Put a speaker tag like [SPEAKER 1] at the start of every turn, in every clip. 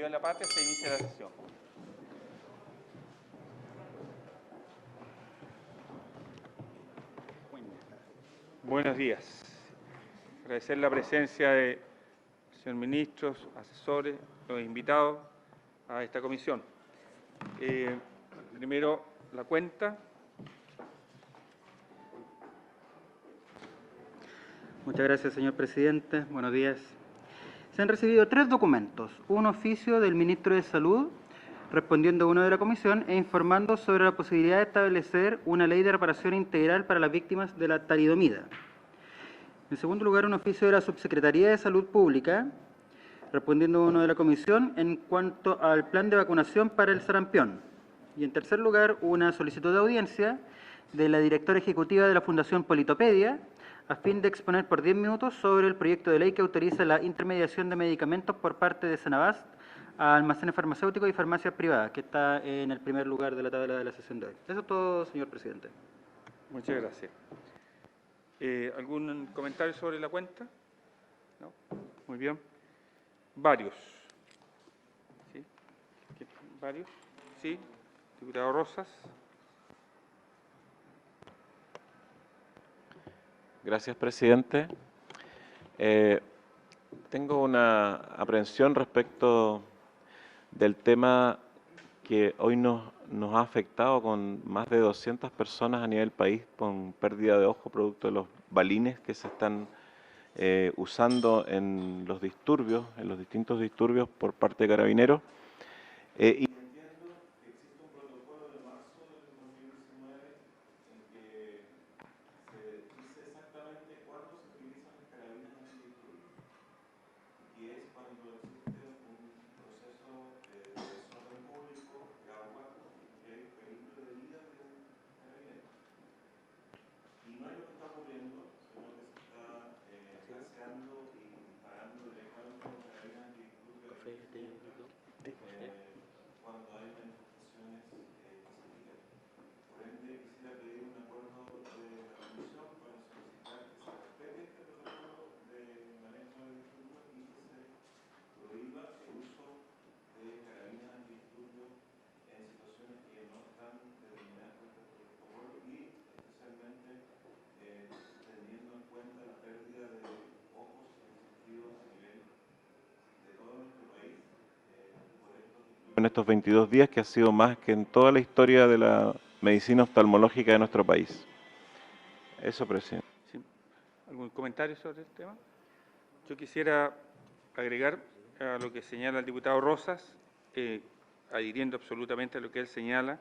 [SPEAKER 1] de la Patria se inicia la sesión. Buenos días. Agradecer la presencia de señores ministros, asesores, los invitados a esta comisión. Primero, la cuenta.
[SPEAKER 2] Muchas gracias, señor presidente. Buenos días. Se han recibido 3 documentos. Un oficio del ministro de Salud, respondiendo a uno de la comisión e informando sobre la posibilidad de establecer una ley de reparación integral para las víctimas de la talidomida. En segundo lugar, un oficio de la Subsecretaría de Salud Pública, respondiendo a uno de la comisión en cuanto al plan de vacunación para el sarampión. Y en tercer lugar, una solicitud de audiencia de la directora ejecutiva de la Fundación Politopedia, a fin de exponer por 10 minutos sobre el proyecto de ley que autoriza la intermediación de medicamentos por parte de Senabast a almacenes farmacéuticos y farmacias privadas, que está en el primer lugar de la tabla de la sesión de hoy. Eso es todo, señor presidente.
[SPEAKER 1] Muchas gracias. ¿Algún comentario sobre la cuenta? ¿No? Muy bien. Varios. ¿Sí? ¿Varios? Sí. Diputado Rosas.
[SPEAKER 3] Gracias, presidente. Tengo una aprehensión respecto del tema que hoy nos ha afectado con más de 200 personas a nivel país con pérdida de ojo producto de los balines que se están usando en los disturbios, en los distintos disturbios por parte de Carabineros. Y entiendo que existe un protocolo de marzo del 2019 en que se dice exactamente cuándo se utilizan las carabinas en el disturbio, y es cuando existe un proceso de desorden público, de agua, y hay peligro de vida de un carabinero. Y no es lo que está ocurriendo, sino que se está gaseando y disparando directamente con carabinas en el disturbio cuando hay manifestaciones pacíficas. Por ende, quisiera pedir un acuerdo de la Comisión para solicitar que se respete este protocolo de manejo de disturbios y que se prohíba el uso de carabinas antidisturbios en situaciones que no están determinadas por este protocolo y especialmente teniendo en cuenta la pérdida de ojos que ha existido a nivel de todo nuestro país por en estos 22 días, que ha sido más que en toda la historia de la medicina oftalmológica de nuestro país. Eso, presidente.
[SPEAKER 1] ¿Sí? ¿Algún comentario sobre el tema? Yo quisiera agregar a lo que señala el diputado Rosas, adhiriendo absolutamente a lo que él señala.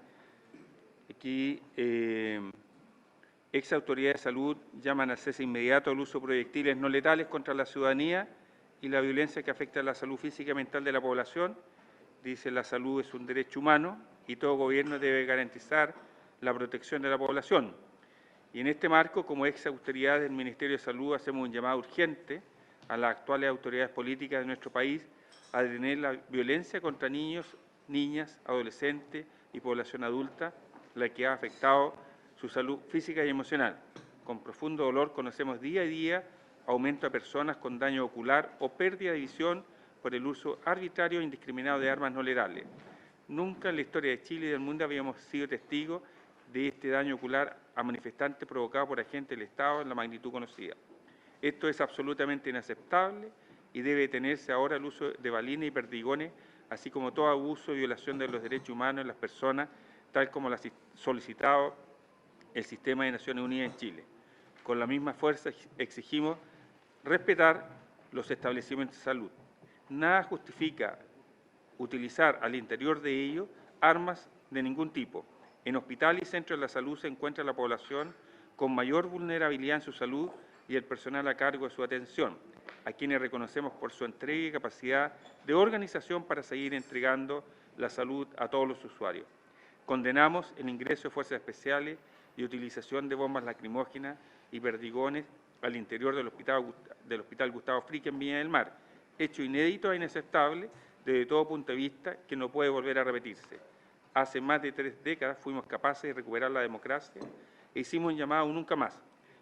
[SPEAKER 1] Aquí, ex autoridades de salud llaman al cese inmediato al uso de proyectiles no letales contra la ciudadanía y la violencia que afecta a la salud física y mental de la población. Dice, la salud es un derecho humano y todo gobierno debe garantizar la protección de la población. Y en este marco, como ex autoridad del Ministerio de Salud, hacemos un llamado urgente a las actuales autoridades políticas de nuestro país a detener la violencia contra niños, niñas, adolescentes y población adulta, la que ha afectado su salud física y emocional. Con profundo dolor conocemos día a día aumento de personas con daño ocular o pérdida de visión por el uso arbitrario e indiscriminado de armas no letales. Nunca en la historia de Chile y del mundo habíamos sido testigos de este daño ocular a manifestantes provocado por agentes del Estado en la magnitud conocida. Esto es absolutamente inaceptable y debe detenerse ahora el uso de balines y perdigones, así como todo abuso y violación de los derechos humanos de las personas, tal como lo ha solicitado el Sistema de Naciones Unidas en Chile. Con la misma fuerza exigimos respetar los establecimientos de salud. Nada justifica utilizar al interior de ellos armas de ningún tipo. En hospitales y centros de la salud se encuentra la población con mayor vulnerabilidad en su salud y el personal a cargo de su atención, a quienes reconocemos por su entrega y capacidad de organización para seguir entregando la salud a todos los usuarios. Condenamos el ingreso de fuerzas especiales y utilización de bombas lacrimógenas y perdigones al interior del Hospital Gustavo Fricke en Viña del Mar, hecho inédito e inaceptable desde todo punto de vista que no puede volver a repetirse. Hace más de 3 décadas fuimos capaces de recuperar la democracia e hicimos un llamado a un nunca más.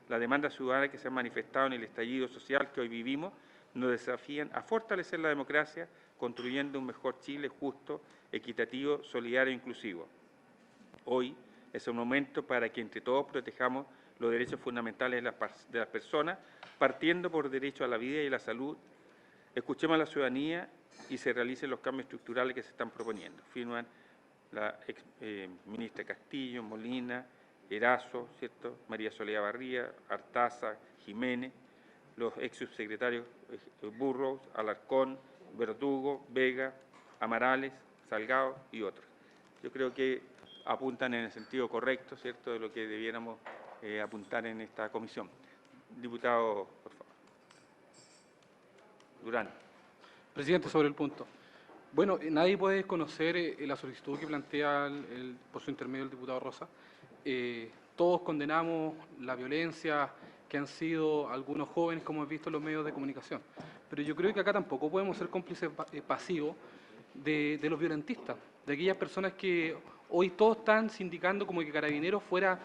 [SPEAKER 1] Las demandas ciudadanas que se han manifestado en el estallido social que hoy vivimos nos desafían a fortalecer la democracia construyendo un mejor Chile justo, equitativo, solidario e inclusivo. Hoy es el momento para que entre todos protejamos los derechos fundamentales de las personas, partiendo por derecho a la vida y a la salud. Escuchemos a la ciudadanía y se realicen los cambios estructurales que se están proponiendo. Firman la ex ministra Castillo, Molina, Erazo, ¿cierto? María Soledad Barría, Artaza, Jiménez, los ex subsecretarios Burros, Alarcón, Verdugo, Vega, Amarales, Salgado y otros. Yo creo que apuntan en el sentido correcto, ¿cierto?, de lo que debiéramos apuntar en esta comisión. Diputado, por favor. Durán.
[SPEAKER 4] Presidente, sobre el punto. Bueno, nadie puede desconocer la solicitud que plantea por su intermedio el diputado Rosa. Todos condenamos la violencia que han sido algunos jóvenes, como hemos visto en los medios de comunicación. Pero yo creo que acá tampoco podemos ser cómplices pasivos de los violentistas, de aquellas personas que hoy todos están sindicando como que Carabineros fuera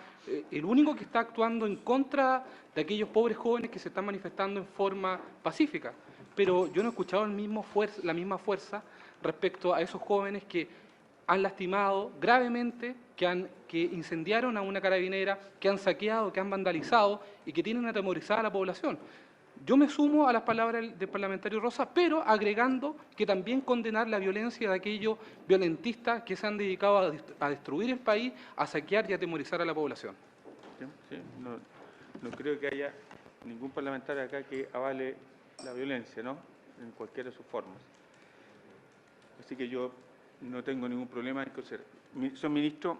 [SPEAKER 4] el único que está actuando en contra de aquellos pobres jóvenes que se están manifestando en forma pacífica. Pero yo no he escuchado la misma fuerza respecto a esos jóvenes que han lastimado gravemente, que incendiaron a una carabinera, que han saqueado, que han vandalizado y que tienen atemorizada a la población. Yo me sumo a las palabras del parlamentario Rosa, pero agregando que también condenar la violencia de aquellos violentistas que se han dedicado a destruir el país, a saquear y a atemorizar a la población.
[SPEAKER 1] Sí, no creo que haya ningún parlamentario acá que avale la violencia, ¿no?, en cualquiera de sus formas. Así que yo no tengo ningún problema en conocer. Señor ministro,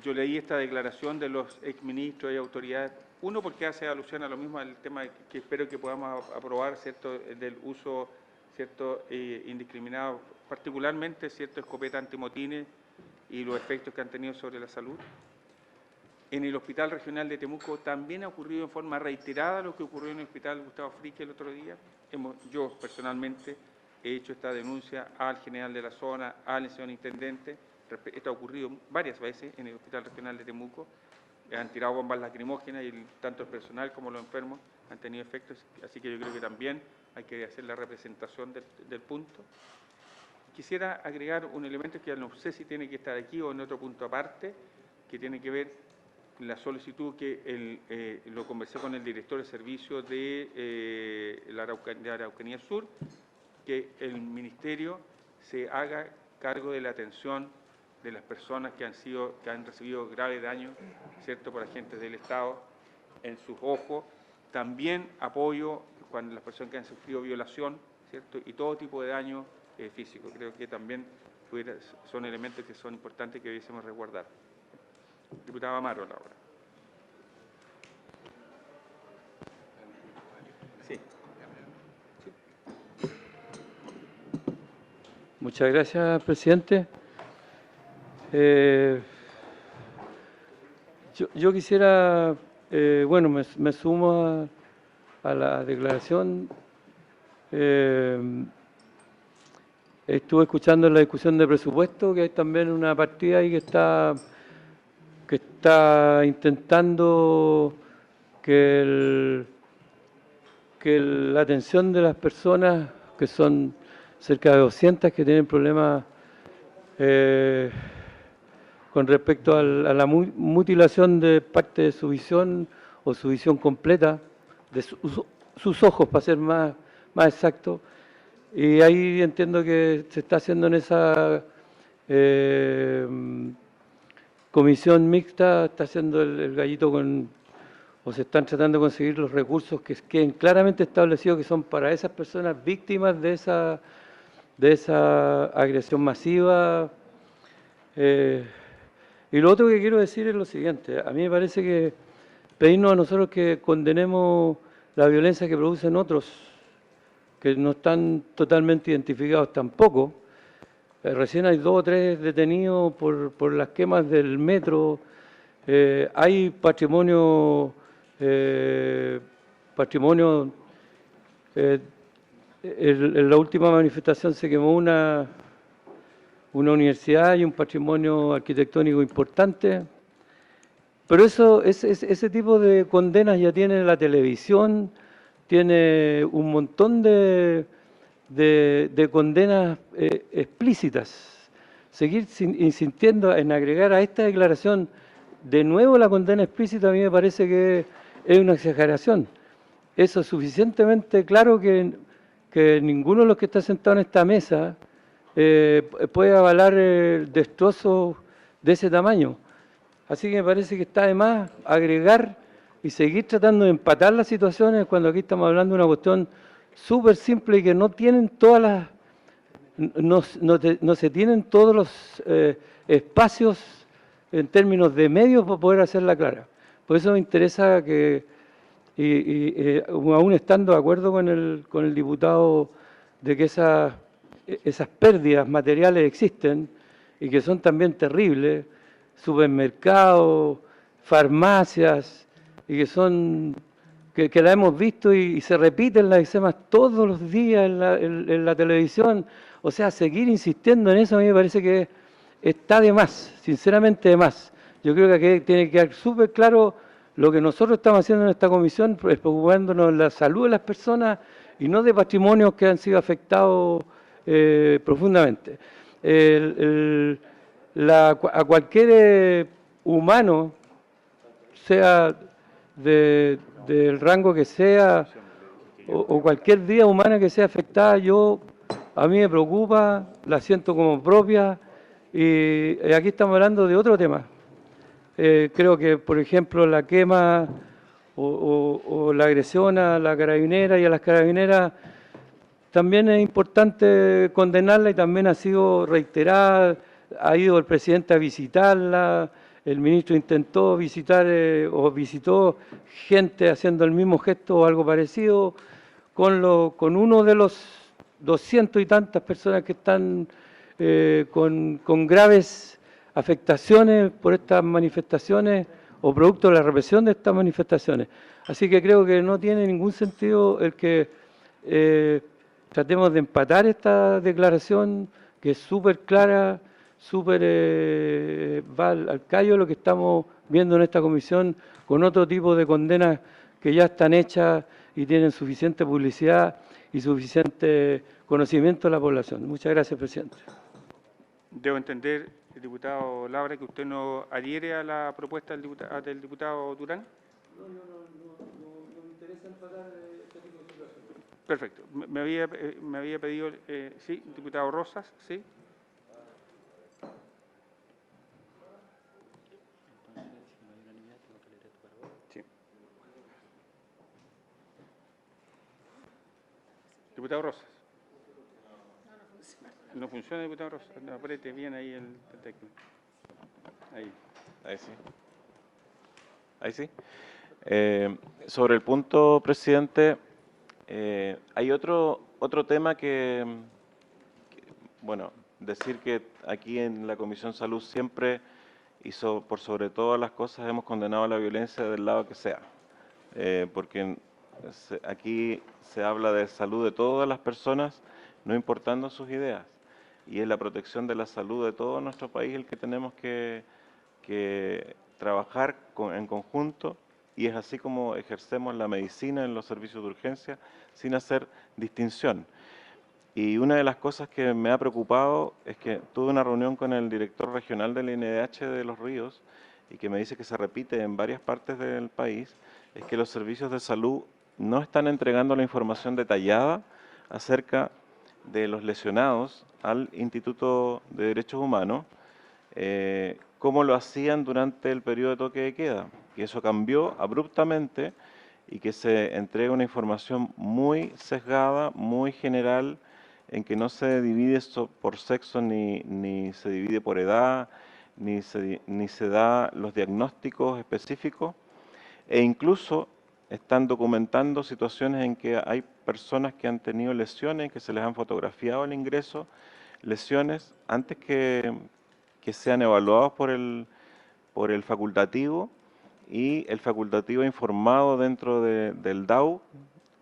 [SPEAKER 1] yo leí esta declaración de los exministros y autoridades, uno porque hace alusión a lo mismo, al tema que espero que podamos aprobar, ¿cierto?, del uso, ¿cierto?, indiscriminado, particularmente, ¿cierto?, escopeta antimotines y los efectos que han tenido sobre la salud. En el Hospital Regional de Temuco también ha ocurrido en forma reiterada lo que ocurrió en el Hospital Gustavo Fricke el otro día. Yo personalmente he hecho esta denuncia al general de la zona, al señor intendente. Esto ha ocurrido varias veces en el Hospital Regional de Temuco. Han tirado bombas lacrimógenas y tanto el personal como los enfermos han tenido efectos. Así que yo creo que también hay que hacer la representación del punto. Quisiera agregar un elemento que no sé si tiene que estar aquí o en otro punto aparte, que tiene que ver con la solicitud que lo conversé con el director de servicio de Araucanía Sur, que el Ministerio se haga cargo de la atención de las personas que han recibido graves daños, ¿cierto?, por agentes del Estado en sus ojos. También apoyo cuando las personas que han sufrido violación, ¿cierto?, y todo tipo de daño físico. Creo que también son elementos que son importantes que debiésemos resguardar. Diputado Amaro, ahora. Sí.
[SPEAKER 5] Muchas gracias, presidente. Yo quisiera, bueno, me sumo a la declaración. Estuve escuchando la discusión de presupuesto, que hay también una partida ahí que está intentando que la atención de las personas, que son cerca de 200 que tienen problemas con respecto a la mutilación de parte de su visión o su visión completa, de sus ojos, para ser más exacto. Y ahí entiendo que se está haciendo en esa comisión mixta, está haciendo el gallito o se están tratando de conseguir los recursos que queden claramente establecidos que son para esas personas víctimas de esa agresión masiva. Y lo otro que quiero decir es lo siguiente: a mí me parece que pedirnos a nosotros que condenemos la violencia que producen otros, que no están totalmente identificados tampoco. Recién hay 2 o 3 detenidos por las quemas del metro. Hay patrimonio en la última manifestación se quemó una universidad y un patrimonio arquitectónico importante. Pero ese tipo de condenas ya tiene la televisión, tiene un montón de de condenas explícitas. Seguir insistiendo en agregar a esta declaración de nuevo la condena explícita a mí me parece que es una exageración. Eso es suficientemente claro que ninguno de los que está sentado en esta mesa puede avalar destrozos de ese tamaño. Así que me parece que está de más agregar y seguir tratando de empatar las situaciones cuando aquí estamos hablando de una cuestión súper simple y que no tienen todas las, no se tienen todos los espacios en términos de medios para poder hacerla clara. Por eso me interesa que, aún estando de acuerdo con el diputado de que esas pérdidas materiales existen y que son también terribles, supermercados, farmacias, y que son que la hemos visto y se repiten las escenas todos los días en la televisión. O sea, seguir insistiendo en eso a mí me parece que está de más, sinceramente de más. Yo creo que aquí tiene que quedar súper claro lo que nosotros estamos haciendo en esta comisión, es preocupándonos de la salud de las personas y no de patrimonios que han sido afectados profundamente. A cualquier humano, sea del rango que sea, o cualquier vida humana que sea afectada, a mí me preocupa, la siento como propia, y aquí estamos hablando de otro tema. Creo que, por ejemplo, la quema o la agresión a la carabinera y a las carabineras también es importante condenarla y también ha sido reiterada. Ha ido el presidente a visitarla, el ministro intentó visitar o visitó gente haciendo el mismo gesto o algo parecido con uno de los 200 y tantas personas que están con graves afectaciones por estas manifestaciones o producto de la represión de estas manifestaciones. Así que creo que no tiene ningún sentido el que tratemos de empatar esta declaración que es súper clara, súper va al callo lo que estamos viendo en esta comisión con otro tipo de condenas que ya están hechas y tienen suficiente publicidad y suficiente conocimiento de la población. Muchas gracias, presidente.
[SPEAKER 1] Debo entender, diputado Labra, que usted no adhiere a la propuesta del diputado Durán. No me interesa empatar este tipo de situaciones. Perfecto. Me había pedido, sí, diputado Rosas, sí. Sí. Diputado Rosas. No funciona, diputado Rosas. No, apriete bien ahí el técnico. Ahí.
[SPEAKER 3] Ahí sí. Ahí sí. Sobre el punto, presidente, hay otro tema bueno, decir que aquí en la Comisión Salud siempre y por sobre todas las cosas hemos condenado la violencia del lado que sea, porque aquí se habla de salud de todas las personas, no importando sus ideas, y es la protección de la salud de todo nuestro país el que tenemos que trabajar en conjunto, y es así como ejercemos la medicina en los servicios de urgencia sin hacer distinción. Y una de las cosas que me ha preocupado es que tuve una reunión con el director regional del INDH de Los Ríos y que me dice que se repite en varias partes del país, es que los servicios de salud no están entregando la información detallada acerca de los lesionados al Instituto de Derechos Humanos, como lo hacían durante el periodo de toque de queda. Y eso cambió abruptamente y que se entrega una información muy sesgada, muy general, en que no se divide por sexo ni se divide por edad, ni se da los diagnósticos específicos, e incluso están documentando situaciones en que hay personas que han tenido lesiones, que se les han fotografiado al ingreso, lesiones antes que sean evaluados por el facultativo, y el facultativo ha informado dentro del DAU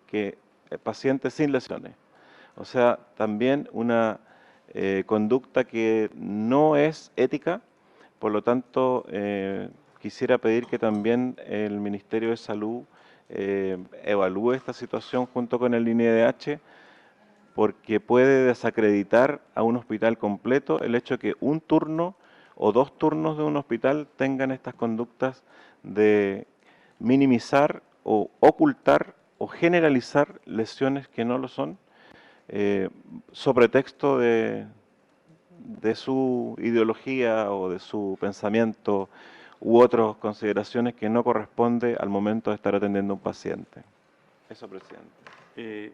[SPEAKER 3] que pacientes sin lesiones. O sea, también una conducta que no es ética. Por lo tanto, quisiera pedir que también el Ministerio de Salud evalúe esta situación junto con el INDH porque puede desacreditar a un hospital completo el hecho que un turno o 2 turnos de un hospital tengan estas conductas de minimizar o ocultar o generalizar lesiones que no lo son, sobre texto de su ideología o de su pensamiento u otras consideraciones que no corresponde al momento de estar atendiendo a un paciente. Eso, presidente.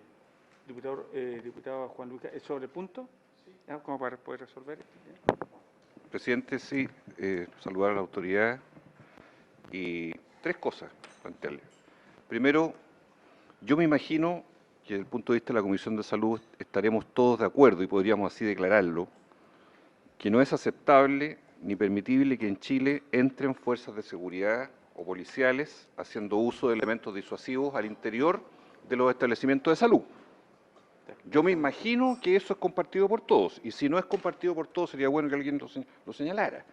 [SPEAKER 1] Diputado Juan Luis, ¿sobre el punto? Sí. ¿Cómo para poder resolver?
[SPEAKER 6] Presidente, sí, saludar a la autoridad y 3 cosas plantearle. Primero, yo me imagino que desde el punto de vista de la Comisión de Salud estaremos todos de acuerdo y podríamos así declararlo, que no es aceptable ni permitible que en Chile entren fuerzas de seguridad o policiales haciendo uso de elementos disuasivos al interior de los establecimientos de salud. Yo me imagino que eso es compartido por todos, y si no es compartido por todos, sería bueno que alguien lo señalara.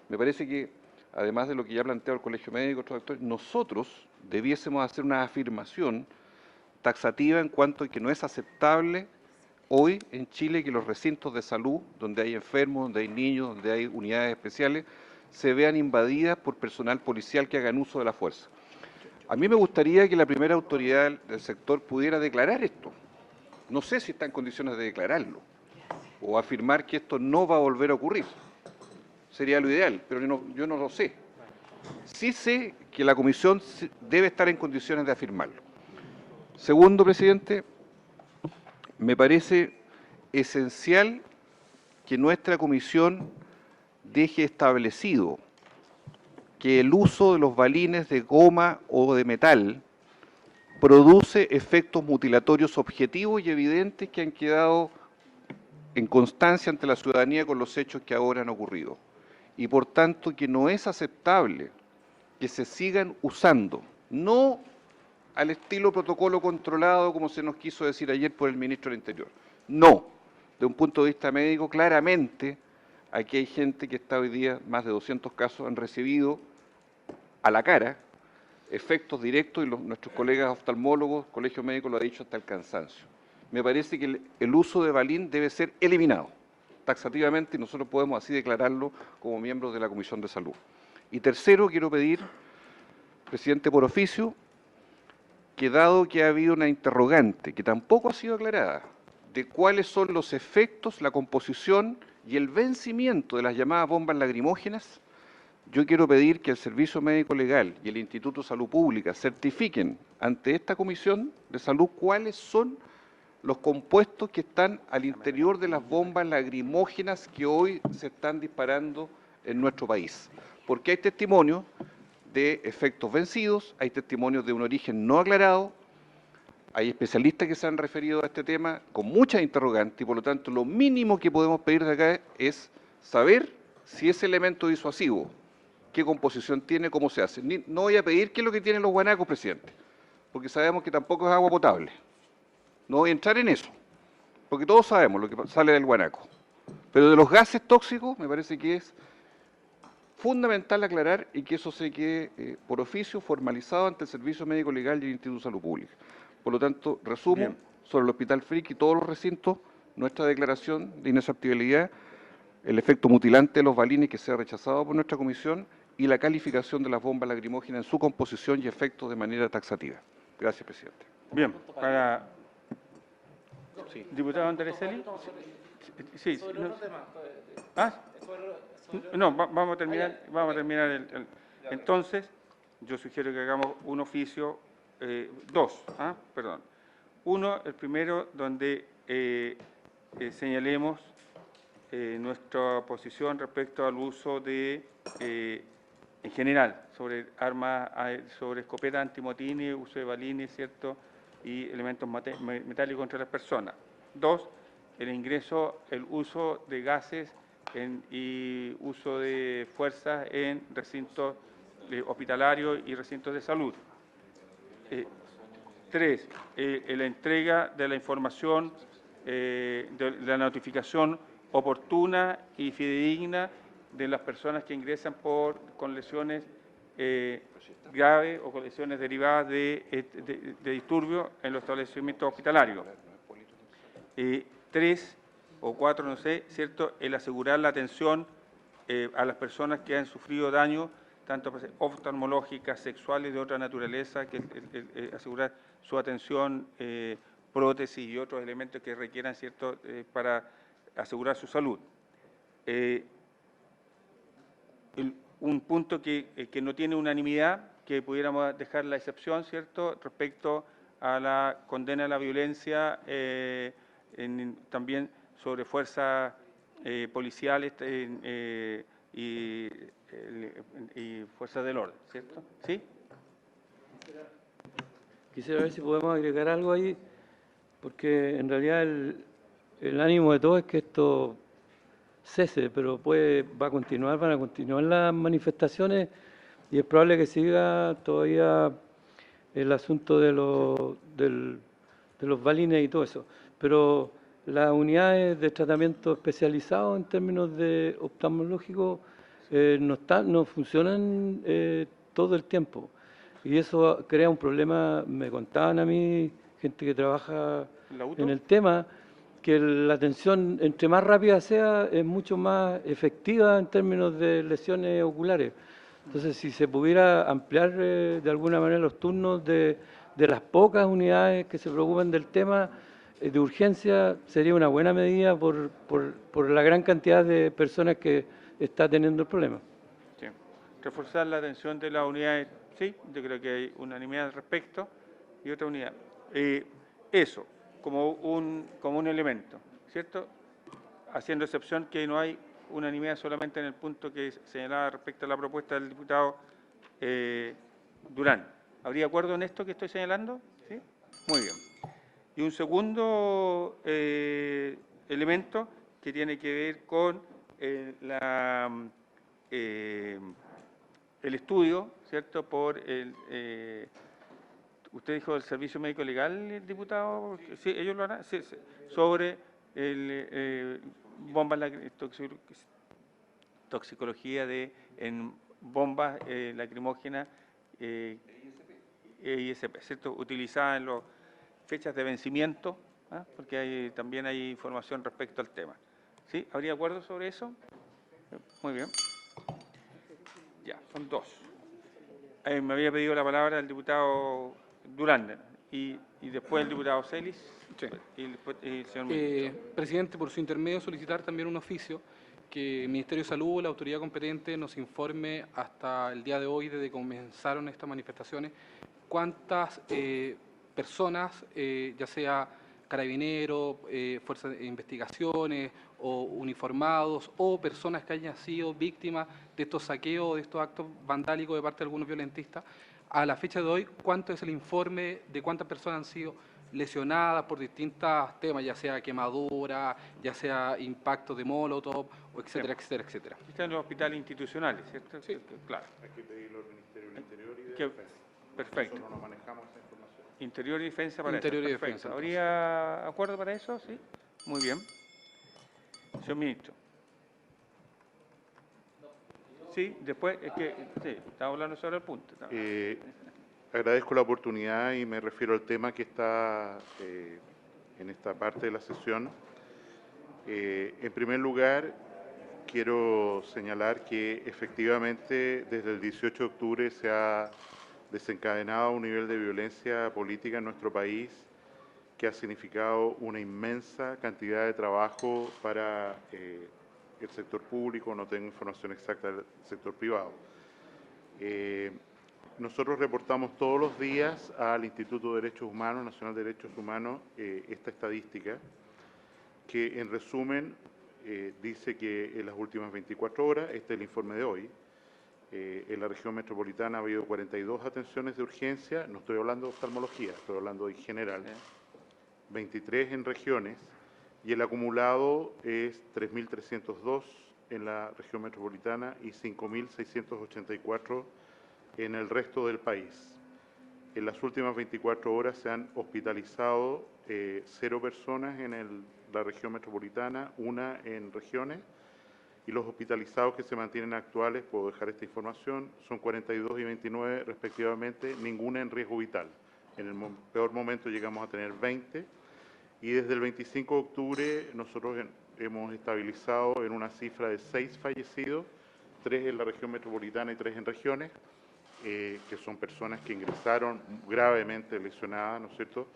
[SPEAKER 6] Me parece que, además de lo que ya ha planteado el Colegio Médico, otros actores, nosotros debiésemos hacer una afirmación taxativa en cuanto a que no es aceptable hoy en Chile que los recintos de salud, donde hay enfermos, donde hay niños, donde hay unidades especiales, se vean invadidas por personal policial que hagan uso de la fuerza. A mí me gustaría que la primera autoridad del sector pudiera declarar esto. No sé si está en condiciones de declararlo o afirmar que esto no va a volver a ocurrir. Sería lo ideal, pero yo no lo sé. Sí sé que la Comisión debe estar en condiciones de afirmarlo. Segundo, presidente, me parece esencial que nuestra Comisión deje establecido que el uso de los balines de goma o de metal produce efectos mutilatorios objetivos y evidentes que han quedado en constancia ante la ciudadanía con los hechos que ahora han ocurrido. Y por tanto que no es aceptable que se sigan usando, no al estilo protocolo controlado como se nos quiso decir ayer por el ministro del Interior. No, de un punto de vista médico, claramente aquí hay gente que está hoy día, más de 200 casos han recibido a la cara efectos directos y nuestros colegas oftalmólogos, Colegio Médico lo ha dicho hasta el cansancio. Me parece que el uso de balín debe ser eliminado taxativamente y nosotros podemos así declararlo como miembros de la Comisión de Salud. Y tercero, quiero pedir, presidente por oficio, que dado que ha habido una interrogante que tampoco ha sido aclarada de cuáles son los efectos, la composición y el vencimiento de las llamadas bombas lacrimógenas, yo quiero pedir que el Servicio Médico Legal y el Instituto de Salud Pública certifiquen ante esta Comisión de Salud cuáles son los compuestos que están al interior de las bombas lacrimógenas que hoy se están disparando en nuestro país. Porque hay testimonios de efectos vencidos, hay testimonios de un origen no aclarado, hay especialistas que se han referido a este tema con muchas interrogantes y por lo tanto lo mínimo que podemos pedir de acá es saber si ese elemento disuasivo, qué composición tiene, cómo se hace. No voy a pedir qué es lo que tienen los guanacos, presidente, porque sabemos que tampoco es agua potable. No voy a entrar en eso, porque todos sabemos lo que sale del guanaco. Pero de los gases tóxicos me parece que es fundamental aclarar y que eso se quede por oficio formalizado ante el Servicio Médico Legal y el Instituto de Salud Pública. Por lo tanto, resumo
[SPEAKER 1] Bien.
[SPEAKER 6] sobre el Hospital Frick y todos los recintos, nuestra declaración de inexhaustibilidad, el efecto mutilante de los balines que sea rechazado por nuestra comisión y la calificación de las bombas lacrimógenas en su composición y efectos de manera taxativa. Gracias, presidente.
[SPEAKER 1] Bien, para... Sí. Diputado Andreselli. Sí. No, vamos a terminar entonces, yo sugiero que hagamos un oficio, Uno, el primero, donde señalemos nuestra posición respecto al uso de, en general, sobre armas, sobre escopetas antimotines, uso de balines, ¿cierto?, y elementos metálicos contra las personas. 2, el uso de gases y uso de fuerzas en recintos hospitalarios y recintos de salud. 3, la entrega de la información, de la notificación oportuna y fidedigna de las personas que ingresan con lesiones graves o con lesiones derivadas de disturbios en los establecimientos hospitalarios. 3 o 4, no sé, ¿cierto?, el asegurar la atención a las personas que han sufrido daño, tanto oftalmológicas, sexuales, de otra naturaleza, que asegurar su atención, prótesis y otros elementos que requieran, ¿cierto?, para asegurar su salud. Un punto que no tiene unanimidad, que pudiéramos dejar la excepción, ¿cierto?, respecto a la condena a la violencia, también sobre fuerzas policiales y fuerzas del orden, ¿cierto? ¿Sí?
[SPEAKER 5] Quisiera ver si podemos agregar algo ahí, porque en realidad el ánimo de todo es que esto cese, pero van a continuar las manifestaciones y es probable que siga todavía el asunto de los balines y todo eso. Pero las unidades de tratamiento especializado en términos de oftalmológico no funcionan todo el tiempo. Y eso crea un problema, me contaban a mí, gente que trabaja en el tema, que la atención, entre más rápida sea, es mucho más efectiva en términos de lesiones oculares. Entonces, si se pudiera ampliar de alguna manera los turnos de las pocas unidades que se preocupan del tema de urgencia, sería una buena medida por la gran cantidad de personas que está teniendo el problema.
[SPEAKER 1] Sí. Reforzar la atención de las unidades, sí, yo creo que hay unanimidad al respecto, y otra unidad. Eso, como un elemento, ¿cierto? Haciendo excepción que no hay unanimidad solamente en el punto que señalaba respecto a la propuesta del diputado Durán. ¿Habría acuerdo en esto que estoy señalando? ¿Sí? Muy bien. Y un segundo elemento que tiene que ver con el estudio, ¿cierto?, por usted dijo el Servicio Médico Legal, el diputado, sí, ellos lo harán, sí, sí, sobre bombas, toxicología en bombas lacrimógenas ISP, ¿cierto?, utilizadas en las fechas de vencimiento, porque también hay información respecto al tema. ¿Sí? ¿Habría acuerdo sobre eso? Muy bien. Ya, son dos. Me había pedido la palabra el diputado Durán y después el diputado Celis.
[SPEAKER 4] Sí.
[SPEAKER 1] Y después el señor ministro.
[SPEAKER 4] Presidente, por su intermedio, solicitar también un oficio que el Ministerio de Salud, la autoridad competente, nos informe hasta el día de hoy, desde que comenzaron estas manifestaciones, cuántas personas, ya sea carabineros, fuerzas de investigaciones o uniformados o personas que hayan sido víctimas de estos saqueos, de estos actos vandálicos de parte de algunos violentistas, a la fecha de hoy, ¿cuánto es el informe de cuántas personas han sido lesionadas por distintos temas, ya sea quemadura, ya sea impacto de molotov, o etcétera, etcétera, etcétera?
[SPEAKER 1] Están en los hospitales institucionales, ¿cierto?
[SPEAKER 4] Sí.
[SPEAKER 1] Claro.
[SPEAKER 7] Hay que pedirlo al Ministerio del Interior y de
[SPEAKER 1] Que-
[SPEAKER 7] Defensa.
[SPEAKER 1] Perfecto.
[SPEAKER 7] Nosotros no manejamos esa información.
[SPEAKER 1] Interior y defensa para
[SPEAKER 4] Interior
[SPEAKER 1] eso.
[SPEAKER 4] y
[SPEAKER 1] Perfecto.
[SPEAKER 4] defensa, entonces.
[SPEAKER 1] ¿Habría acuerdo para eso? Sí. Muy bien. Señor ministro. Sí, después, es que, sí, estamos hablando sobre el punto.
[SPEAKER 7] Agradezco la oportunidad y me refiero al tema que está en esta parte de la sesión. En primer lugar, quiero señalar que efectivamente desde el 18 de octubre se ha desencadenado un nivel de violencia política en nuestro país que ha significado una inmensa cantidad de trabajo para el sector público, no tengo información exacta del sector privado. Nosotros reportamos todos los días al Instituto de Derechos Humanos, Nacional de Derechos Humanos, esta estadística, que en resumen dice que en las últimas 24 horas, este es el informe de hoy, en la región metropolitana ha habido 42 atenciones de urgencia, no estoy hablando de oftalmología, estoy hablando en general, 23 en regiones, y el acumulado es 3.302 en la región metropolitana y 5.684 en el resto del país. En las últimas 24 horas se han hospitalizado 0 personas en la región metropolitana, 1 en regiones, y los hospitalizados que se mantienen actuales, puedo dejar esta información, son 42 y 29 respectivamente, ninguna en riesgo vital. En el peor momento llegamos a tener 20, Y desde el 25 de octubre nosotros hemos estabilizado en una cifra de 6 fallecidos, 3 en la región metropolitana y 3 en regiones, que son personas que ingresaron gravemente lesionadas, ¿no es cierto?,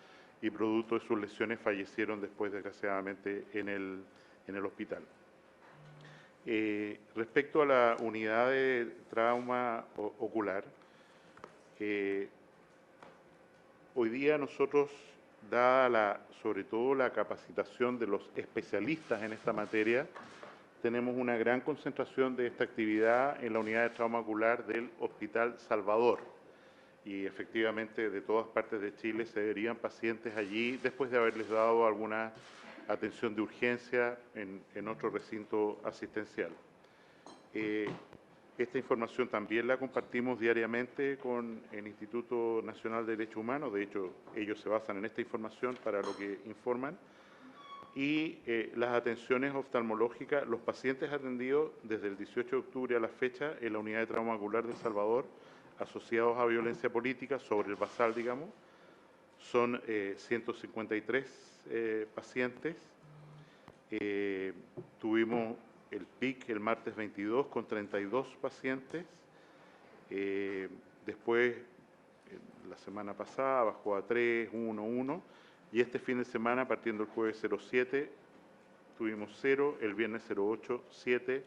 [SPEAKER 7] y producto de sus lesiones fallecieron después, desgraciadamente, en el hospital. Respecto a la unidad de trauma ocular, hoy día nosotros, dada sobre todo la capacitación de los especialistas en esta materia, tenemos una gran concentración de esta actividad en la unidad de trauma ocular del Hospital Salvador. Y efectivamente de todas partes de Chile se derivan pacientes allí después de haberles dado alguna atención de urgencia en otro recinto asistencial. Esta información también la compartimos diariamente con el Instituto Nacional de Derechos Humanos. De hecho, ellos se basan en esta información para lo que informan. Y las atenciones oftalmológicas, los pacientes atendidos desde el 18 de octubre a la fecha en la unidad de trauma ocular de El Salvador, asociados a violencia política, sobre el basal, digamos, son 153 pacientes. Tuvimos el PIC el martes 22 con 32 pacientes. Después, la semana pasada, bajó a 3, 1, 1. Y este fin de semana, partiendo el jueves 07, tuvimos 0, el viernes 08, 7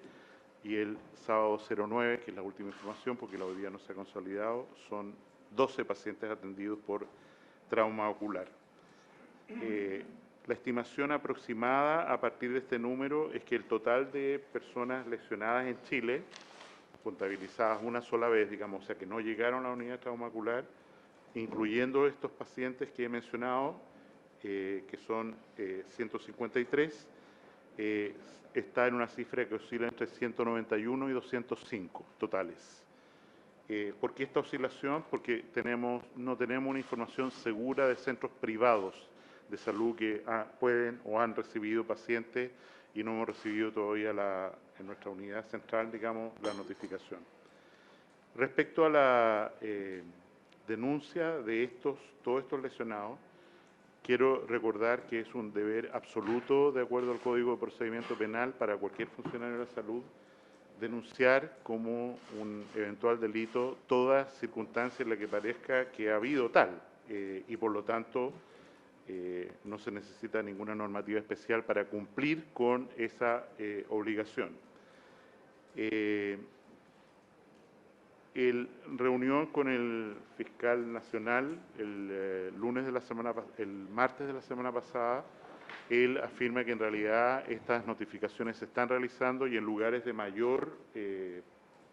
[SPEAKER 7] y el sábado 09, que es la última información porque la hoy día no se ha consolidado, son 12 pacientes atendidos por trauma ocular. La estimación aproximada a partir de este número es que el total de personas lesionadas en Chile, contabilizadas una sola vez, digamos, o sea que no llegaron a la unidad de trauma ocular, incluyendo estos pacientes que he mencionado, que son 153, está en una cifra que oscila entre 191 y 205 totales. ¿Por qué esta oscilación? Porque no tenemos una información segura de centros privados de salud que pueden o han recibido pacientes y no hemos recibido todavía en nuestra unidad central, digamos, la notificación. Respecto a la denuncia de todos estos lesionados, quiero recordar que es un deber absoluto, de acuerdo al Código de Procedimiento Penal, para cualquier funcionario de la salud, denunciar como un eventual delito toda circunstancia en la que parezca que ha habido tal, y por lo tanto no se necesita ninguna normativa especial para cumplir con esa obligación. En reunión con el fiscal nacional el martes de la semana pasada, él afirma que en realidad estas notificaciones se están realizando y en lugares de mayor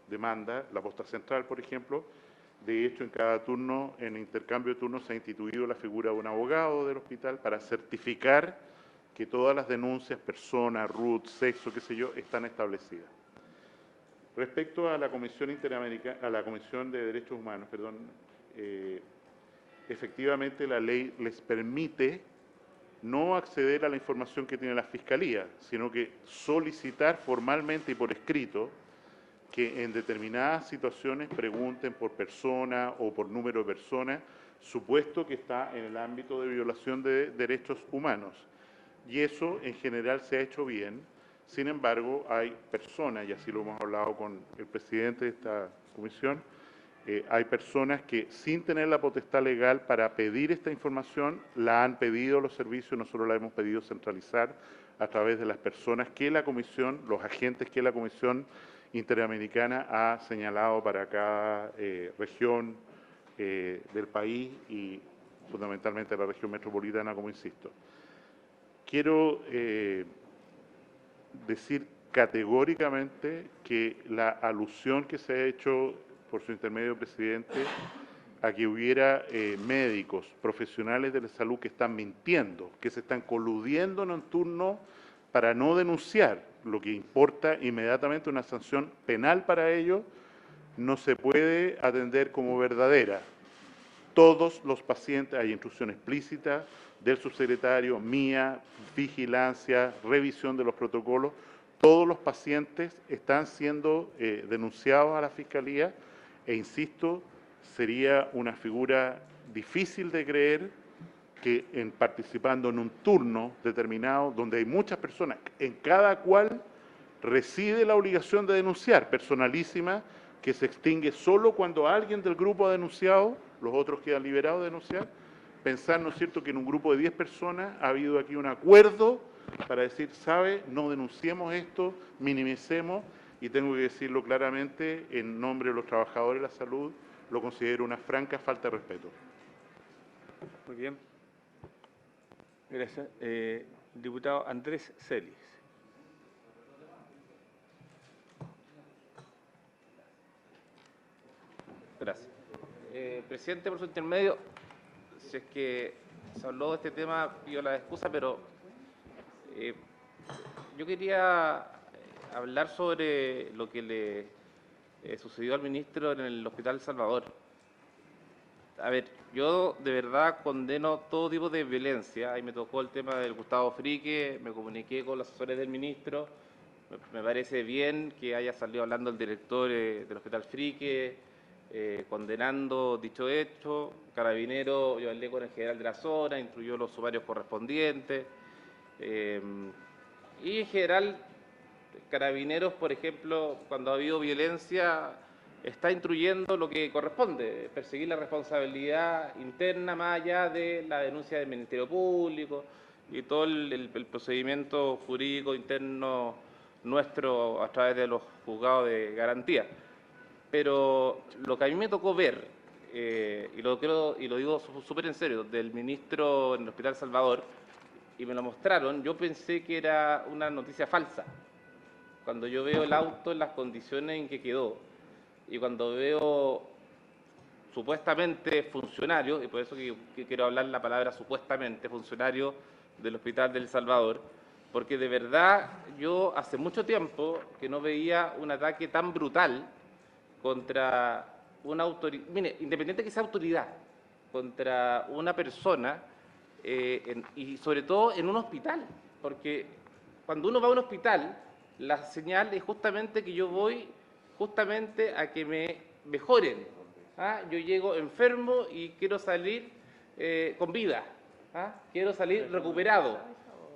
[SPEAKER 7] demanda, la posta central, por ejemplo. De hecho, en cada turno, en intercambio de turnos, se ha instituido la figura de un abogado del hospital para certificar que todas las denuncias, persona, RUT, sexo, qué sé yo, están establecidas. Respecto a la Comisión Interamericana, a la Comisión de Derechos Humanos, perdón, efectivamente la ley les permite no acceder a la información que tiene la Fiscalía, sino que solicitar formalmente y por escrito que en determinadas situaciones pregunten por persona o por número de personas, supuesto que está en el ámbito de violación de derechos humanos. Y eso en general se ha hecho bien. Sin embargo, hay personas, y así lo hemos hablado con el presidente de esta comisión, hay personas que sin tener la potestad legal para pedir esta información, la han pedido los servicios, nosotros la hemos pedido centralizar a través de las personas que la comisión, los agentes que la Comisión Interamericana ha señalado para cada región del país y fundamentalmente la región metropolitana, como insisto. Quiero decir categóricamente que la alusión que se ha hecho por su intermedio, presidente, a que hubiera médicos, profesionales de la salud que están mintiendo, que se están coludiendo en un turno para no denunciar, lo que importa inmediatamente una sanción penal para ellos, no se puede atender como verdadera. Todos los pacientes, hay instrucción explícita del subsecretario, mía, vigilancia, revisión de los protocolos, todos los pacientes están siendo denunciados a la Fiscalía e, insisto, sería una figura difícil de creer que participando en un turno determinado, donde hay muchas personas, en cada cual reside la obligación de denunciar, personalísima, que se extingue solo cuando alguien del grupo ha denunciado, los otros quedan liberados de denunciar. Pensar, ¿no es cierto?, que en un grupo de 10 personas ha habido aquí un acuerdo para decir, sabe, no denunciemos esto, minimicemos, y tengo que decirlo claramente, en nombre de los trabajadores de la salud, lo considero una franca falta de respeto.
[SPEAKER 1] Muy bien. Gracias. Diputado Andrés Celis.
[SPEAKER 8] Gracias. Presidente, por su intermedio, si es que se habló de este tema, pido la excusa, pero yo quería hablar sobre lo que le sucedió al ministro en el Hospital Salvador. A ver, yo de verdad condeno todo tipo de violencia. Ahí me tocó el tema del Gustavo Frique, me comuniqué con los asesores del ministro. Me parece bien que haya salido hablando el director del Hospital Frique, condenando dicho hecho. Carabinero, yo hablé con el general de la zona, instruyó los sumarios correspondientes. Y en general, Carabineros, por ejemplo, cuando ha habido violencia, está instruyendo lo que corresponde, perseguir la responsabilidad interna más allá de la denuncia del Ministerio Público y todo el procedimiento jurídico interno nuestro a través de los juzgados de garantía. Pero lo que a mí me tocó ver, y lo digo súper en serio, del ministro en el Hospital Salvador, y me lo mostraron, yo pensé que era una noticia falsa. Cuando yo veo el auto en las condiciones en que quedó, y cuando veo supuestamente funcionarios, y por eso que quiero hablar la palabra supuestamente, funcionarios del Hospital del Salvador, porque de verdad yo hace mucho tiempo que no veía un ataque tan brutal contra una autoridad, mire, independiente que sea autoridad, contra una persona, y sobre todo en un hospital, porque cuando uno va a un hospital, la señal es justamente que yo voy justamente a que me mejoren. ¿Ah? Yo llego enfermo y quiero salir con vida, ¿ah? Quiero salir recuperado.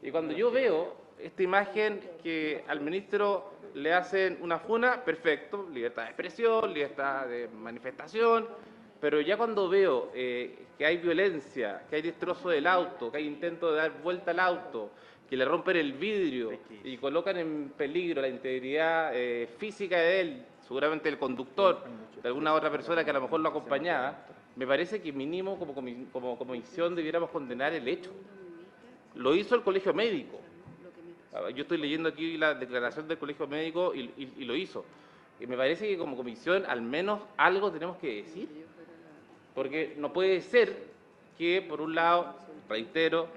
[SPEAKER 8] Y cuando yo veo esta imagen que al ministro le hacen una funa, perfecto, libertad de expresión, libertad de manifestación, pero ya cuando veo que hay violencia, que hay destrozo del auto, que hay intento de dar vuelta al auto, que le rompen el vidrio y colocan en peligro la integridad física de él, seguramente del conductor, de alguna otra persona que a lo mejor lo acompañaba, me parece que mínimo como comisión debiéramos condenar el hecho. Lo hizo el Colegio Médico. Yo estoy leyendo aquí la declaración del Colegio Médico y lo hizo. Y me parece que como comisión al menos algo tenemos que decir. Porque no puede ser que, por un lado, reitero,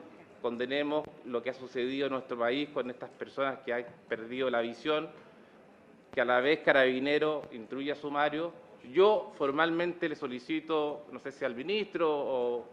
[SPEAKER 8] condenemos lo que ha sucedido en nuestro país con estas personas que han perdido la visión, que a la vez Carabinero instruya sumario. Yo formalmente le solicito, no sé si al ministro o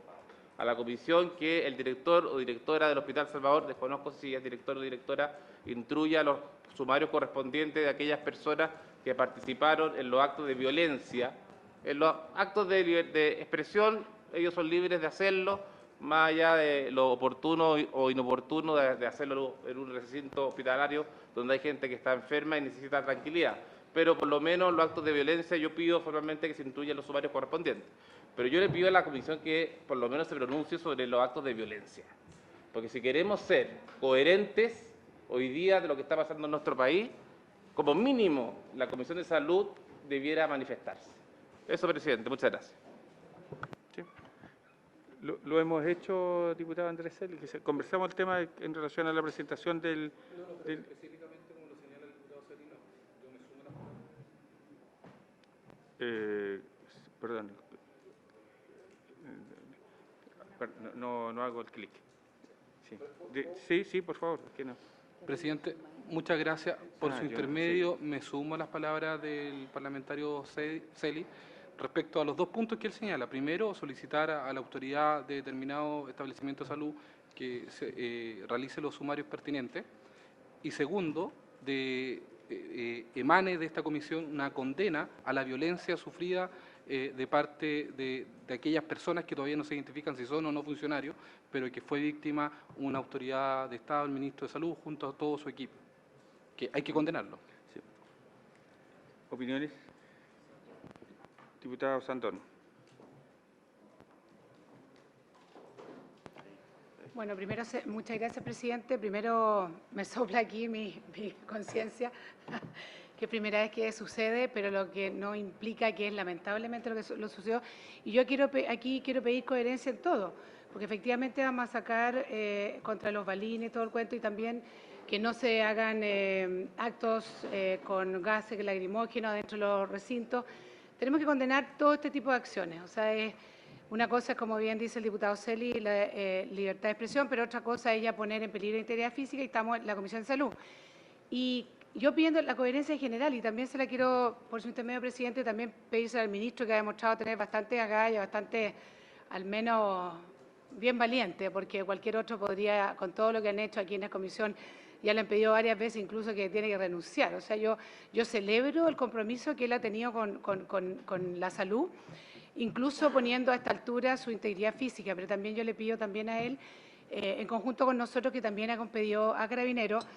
[SPEAKER 8] a la comisión, que el director o directora del Hospital Salvador, desconozco si es director o directora, instruya los sumarios correspondientes de aquellas personas que participaron en los actos de violencia. En los actos de expresión, ellos son libres de hacerlo, más allá de lo oportuno o inoportuno de hacerlo en un recinto hospitalario donde hay gente que está enferma y necesita tranquilidad. Pero por lo menos los actos de violencia yo pido formalmente que se instruyan los sumarios correspondientes. Pero yo le pido a la comisión que por lo menos se pronuncie sobre los actos de violencia. Porque si queremos ser coherentes hoy día de lo que está pasando en nuestro país, como mínimo la Comisión de Salud debiera manifestarse. Eso, presidente. Muchas gracias.
[SPEAKER 1] Sí. Lo hemos hecho, diputado Andrés Celis. Conversamos el tema en relación a la presentación del...
[SPEAKER 4] Específicamente, como lo señala el diputado Celis, yo me sumo a la...
[SPEAKER 1] perdón. No hago el clic. Sí. Sí, por favor. ¿Qué no?
[SPEAKER 4] Presidente, muchas gracias por su intermedio. Me sumo a las palabras del parlamentario Celis respecto a los dos puntos que él señala. Primero, solicitar a la autoridad de determinado establecimiento de salud que realice los sumarios pertinentes. Y segundo, emane de esta comisión una condena a la violencia sufrida de parte de aquellas personas que todavía no se identifican si son o no funcionarios, pero que fue víctima una autoridad de Estado, el ministro de Salud, junto a todo su equipo, que hay que condenarlo.
[SPEAKER 1] Sí. ¿Opiniones? Diputado Sandón.
[SPEAKER 9] Bueno, primero, muchas gracias, presidente. Primero me sopla aquí mi conciencia, que primera vez que sucede, pero lo que no implica que es lamentablemente lo que lo sucedió. Y yo aquí quiero pedir coherencia en todo, porque efectivamente vamos a sacar contra los balines y todo el cuento, y también que no se hagan actos con gases lacrimógenos dentro de los recintos. Tenemos que condenar todo este tipo de acciones. O sea, una cosa es, como bien dice el diputado Celi, la libertad de expresión, pero otra cosa es ya poner en peligro la integridad física, y estamos en la Comisión de Salud. Y yo pidiendo la coherencia en general, y también se la quiero, por su intermedio, presidente, también pedirse al ministro, que ha demostrado tener bastante agallas, bastante, al menos, bien valiente, porque cualquier otro podría, con todo lo que han hecho aquí en la comisión, ya le han pedido varias veces incluso que tiene que renunciar. O sea, yo celebro el compromiso que él ha tenido con la salud, incluso poniendo a esta altura su integridad física, pero también yo le pido también a él, en conjunto con nosotros, que también ha pedido a Carabineros,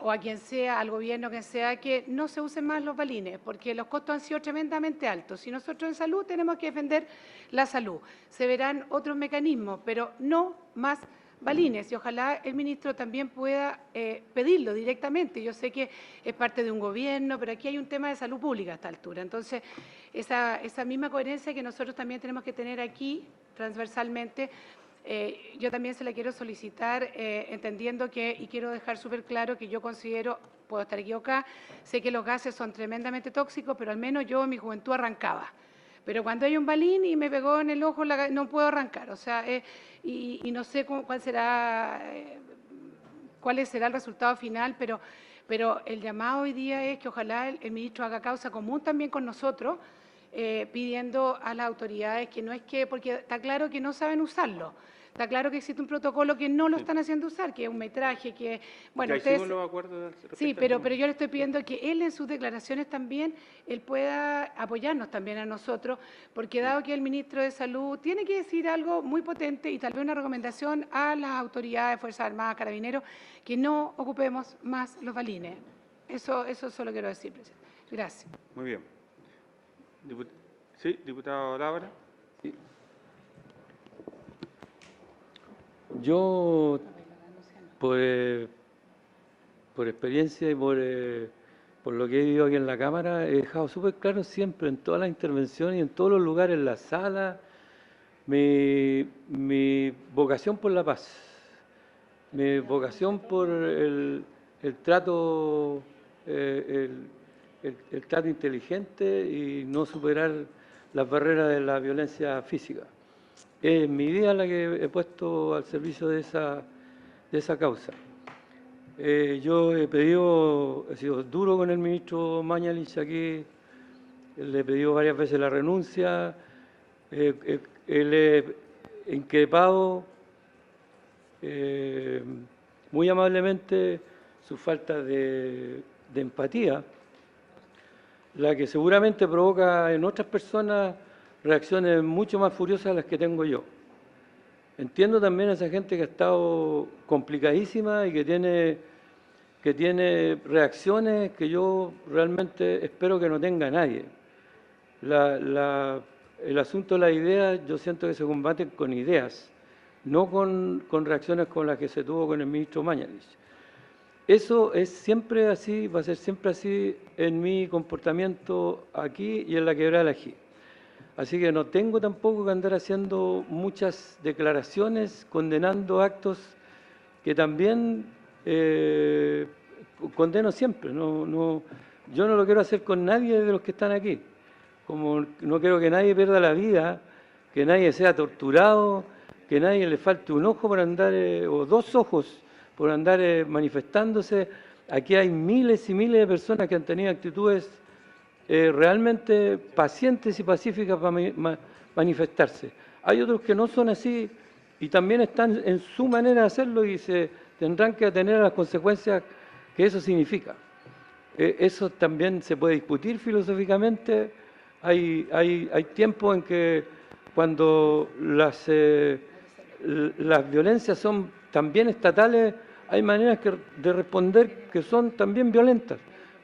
[SPEAKER 9] o a quien sea, al gobierno que sea, que no se usen más los balines, porque los costos han sido tremendamente altos. Si nosotros en salud tenemos que defender la salud, se verán otros mecanismos, pero no más balines, y ojalá el ministro también pueda pedirlo directamente. Yo sé que es parte de un gobierno, pero aquí hay un tema de salud pública a esta altura. Entonces, esa misma coherencia que nosotros también tenemos que tener aquí, transversalmente, yo también se la quiero solicitar, entendiendo que, y quiero dejar súper claro que yo considero, puedo estar equivocada, sé que los gases son tremendamente tóxicos, pero al menos yo en mi juventud arrancaba. Pero cuando hay un balín y me pegó en el ojo, no puedo arrancar. O sea, y no sé cuál será el resultado final, pero el llamado hoy día es que ojalá el ministro haga causa común también con nosotros, pidiendo a las autoridades que no es que, porque está claro que no saben usarlo. Está claro que existe un protocolo que no lo están haciendo usar, que es un metraje, que, bueno,
[SPEAKER 1] ya
[SPEAKER 9] ustedes...
[SPEAKER 1] hicimos los acuerdos
[SPEAKER 9] Sí, pero yo le estoy pidiendo que él en sus declaraciones también, él pueda apoyarnos también a nosotros, porque dado que el ministro de Salud tiene que decir algo muy potente y tal vez una recomendación a las autoridades, Fuerzas Armadas, Carabineros, que no ocupemos más los balines. Eso solo quiero decir, presidente. Gracias.
[SPEAKER 1] Muy bien. Sí, diputado Labra.
[SPEAKER 5] Sí. Yo, por experiencia y por lo que he vivido aquí en la Cámara, he dejado súper claro siempre, en todas las intervenciones y en todos los lugares, en la sala, mi vocación por la paz, mi vocación por el trato el trato inteligente y no superar las barreras de la violencia física. Es mi vida la que he puesto al servicio de esa causa. Yo he sido duro con el ministro Mañalich aquí, le he pedido varias veces la renuncia, le he increpado muy amablemente su falta de empatía, la que seguramente provoca en otras personas reacciones mucho más furiosas a las que tengo yo. Entiendo también a esa gente que ha estado complicadísima y que tiene reacciones que yo realmente espero que no tenga nadie. El asunto de las ideas, yo siento que se combaten con ideas, no con reacciones como las que se tuvo con el ministro Mañalich. Eso es siempre así, va a ser siempre así en mi comportamiento aquí y en la Quebrada del Ají. Así que no tengo tampoco que andar haciendo muchas declaraciones, condenando actos que también condeno siempre. Yo no lo quiero hacer con nadie de los que están aquí. Como no quiero que nadie pierda la vida, que nadie sea torturado, que nadie le falte un ojo por andar, o dos ojos, por andar manifestándose. Aquí hay miles y miles de personas que han tenido actitudes realmente pacientes y pacíficas para manifestarse. Hay otros que no son así y también están en su manera de hacerlo y se tendrán que atener a las consecuencias que eso significa. Eso también se puede discutir filosóficamente Hay tiempos en que cuando las violencias son también estatales, hay maneras de responder que son también violentas.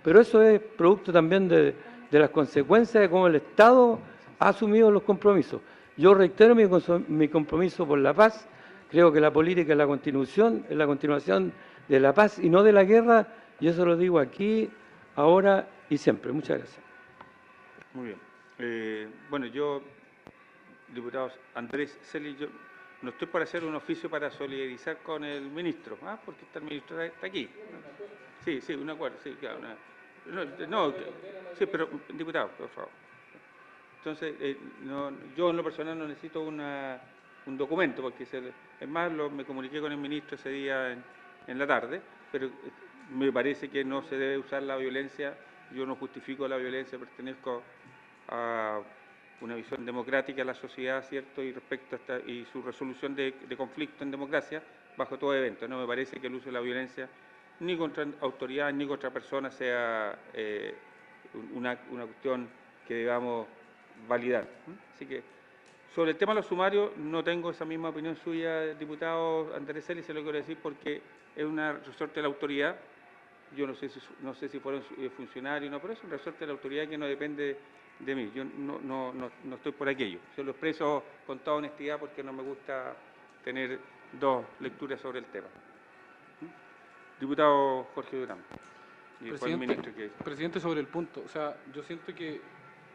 [SPEAKER 5] Pero eso es producto también de las consecuencias de cómo el Estado ha asumido los compromisos. Yo reitero mi compromiso por la paz. Creo que la política es la continuación de la paz y no de la guerra, y eso lo digo aquí, ahora y siempre. Muchas gracias.
[SPEAKER 1] Muy bien. Bueno, yo, diputado Andrés Celi, yo no estoy por hacer un oficio para solidarizar con el ministro, porque el ministro está aquí. Sí, un acuerdo, sí, claro. Sí, pero, diputado, por favor. Entonces, yo en lo personal no necesito un documento, porque es más, me comuniqué con el ministro ese día en la tarde, pero me parece que no se debe usar la violencia. Yo no justifico la violencia, pertenezco a una visión democrática de la sociedad, ¿cierto? Y respecto a y su resolución de conflicto en democracia bajo todo evento. No me parece que el uso de la violencia ni contra autoridades ni contra personas sea una cuestión que debamos validar. Así que sobre el tema de los sumarios no tengo esa misma opinión suya, diputado Andrés Celi, se lo quiero decir porque es una resorte de la autoridad. Yo no sé si fueron funcionarios o no, pero es un resorte de la autoridad que no depende de mí. Yo no estoy por aquello. Yo lo expreso con toda honestidad porque no me gusta tener dos lecturas sobre el tema. Diputado Jorge Durán. Y después el ministro que...
[SPEAKER 4] Presidente, sobre el punto, o sea, yo siento que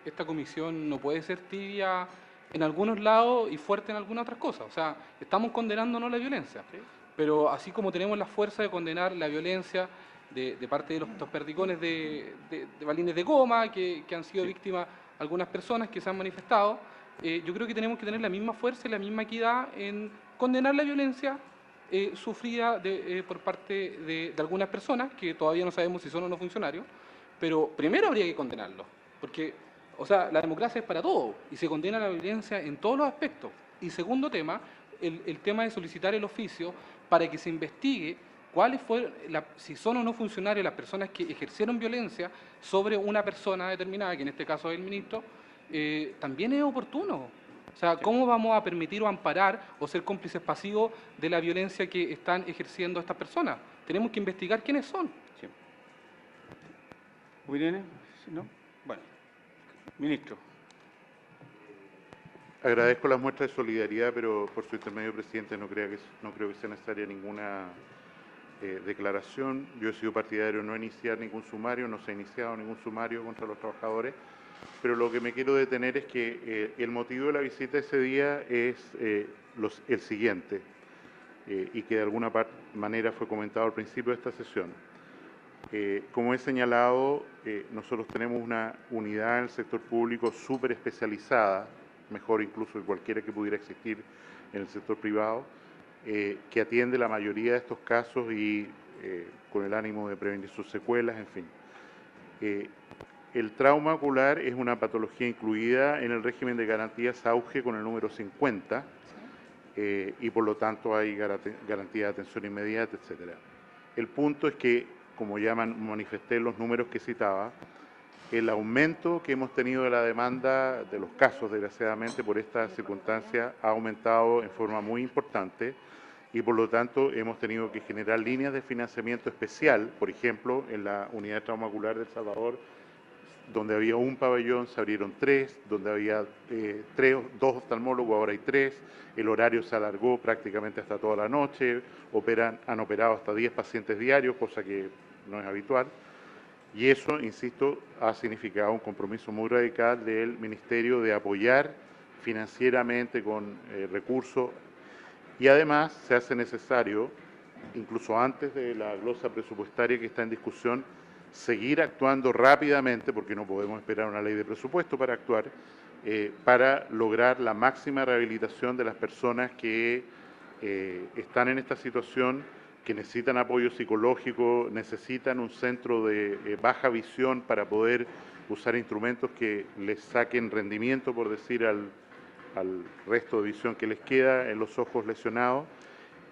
[SPEAKER 4] esta comisión no puede ser tibia en algunos lados y fuerte en algunas otras cosas. O sea, estamos condenando no la violencia, ¿sí? Pero así como tenemos la fuerza de condenar la violencia de parte de estos perdigones de balines de goma que han sido víctimas algunas personas que se han manifestado, yo creo que tenemos que tener la misma fuerza y la misma equidad en condenar la violencia sufrida por parte de algunas personas que todavía no sabemos si son o no funcionarios, pero primero habría que condenarlos, porque, o sea, la democracia es para todo y se condena la violencia en todos los aspectos. Y segundo tema, el tema de solicitar el oficio para que se investigue cuáles fueron, si son o no funcionarios las personas que ejercieron violencia sobre una persona determinada, que en este caso es el ministro, también es oportuno. O sea, ¿cómo vamos a permitir o amparar o ser cómplices pasivos de la violencia que están ejerciendo estas personas? Tenemos que investigar quiénes son.
[SPEAKER 1] Sí. ¿Opiniones? ¿No? Bueno, ministro.
[SPEAKER 7] Agradezco las muestras de solidaridad, pero por su intermedio, presidente, no creo que sea necesaria ninguna declaración. Yo he sido partidario de no iniciar ningún sumario, no se ha iniciado ningún sumario contra los trabajadores, pero lo que me quiero detener es que el motivo de la visita ese día es el siguiente, y que de alguna manera fue comentado al principio de esta sesión. Como he señalado, nosotros tenemos una unidad en el sector público súper especializada, mejor incluso que cualquiera que pudiera existir en el sector privado, que atiende la mayoría de estos casos y con el ánimo de prevenir sus secuelas, en fin. El trauma ocular es una patología incluida en el régimen de garantías AUGE con el número 50, y por lo tanto hay garantía de atención inmediata, etc. El punto es que, como ya manifesté en los números que citaba, el aumento que hemos tenido de la demanda de los casos, desgraciadamente, por esta circunstancia, ha aumentado en forma muy importante y, por lo tanto, hemos tenido que generar líneas de financiamiento especial. Por ejemplo, en la unidad de trauma ocular de El Salvador, donde había un pabellón, se abrieron 3, donde había 2 oftalmólogos, ahora hay 3, el horario se alargó prácticamente hasta toda la noche, han operado hasta 10 pacientes diarios, cosa que no es habitual. Y eso, insisto, ha significado un compromiso muy radical del Ministerio de apoyar financieramente con recursos, y además se hace necesario, incluso antes de la glosa presupuestaria que está en discusión, seguir actuando rápidamente, porque no podemos esperar una ley de presupuesto para actuar, para lograr la máxima rehabilitación de las personas que están en esta situación, que necesitan apoyo psicológico, necesitan un centro de baja visión para poder usar instrumentos que les saquen rendimiento, por decir, al resto de visión que les queda en los ojos lesionados,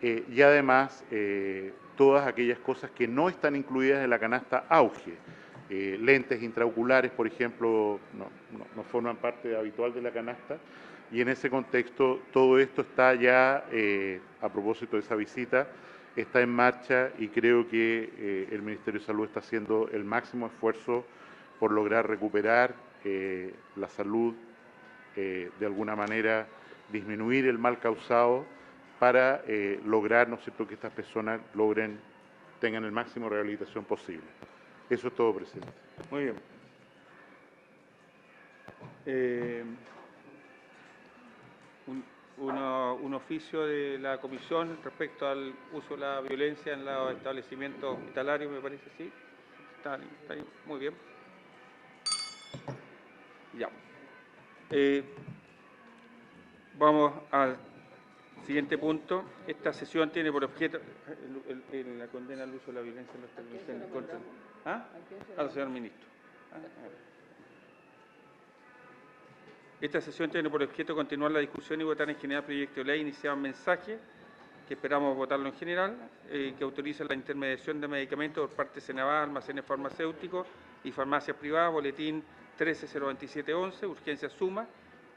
[SPEAKER 7] y además todas aquellas cosas que no están incluidas en la canasta AUGE. lentes intraoculares, por ejemplo, no forman parte habitual de la canasta. Y en ese contexto, todo esto está ya, a propósito de esa visita, está en marcha y creo que el Ministerio de Salud está haciendo el máximo esfuerzo por lograr recuperar la salud, de alguna manera disminuir el mal causado para lograr, ¿no es cierto?, que estas personas tengan el máximo de rehabilitación posible. Eso es todo, presidente.
[SPEAKER 1] Muy bien. Un oficio de la comisión respecto al uso de la violencia en los establecimientos hospitalarios, me parece, sí. Está ahí. Muy bien. Ya. Vamos al siguiente punto. Esta sesión tiene por objeto la condena al uso de la violencia en los establecimientos contra... ¿Ah? Al señor ministro. Esta sesión tiene por objeto continuar la discusión y votar en general proyecto de ley iniciado en mensaje, que esperamos votarlo en general, que autoriza la intermediación de medicamentos por parte de Senabá, almacenes farmacéuticos y farmacias privadas, boletín 13-02711, urgencia suma.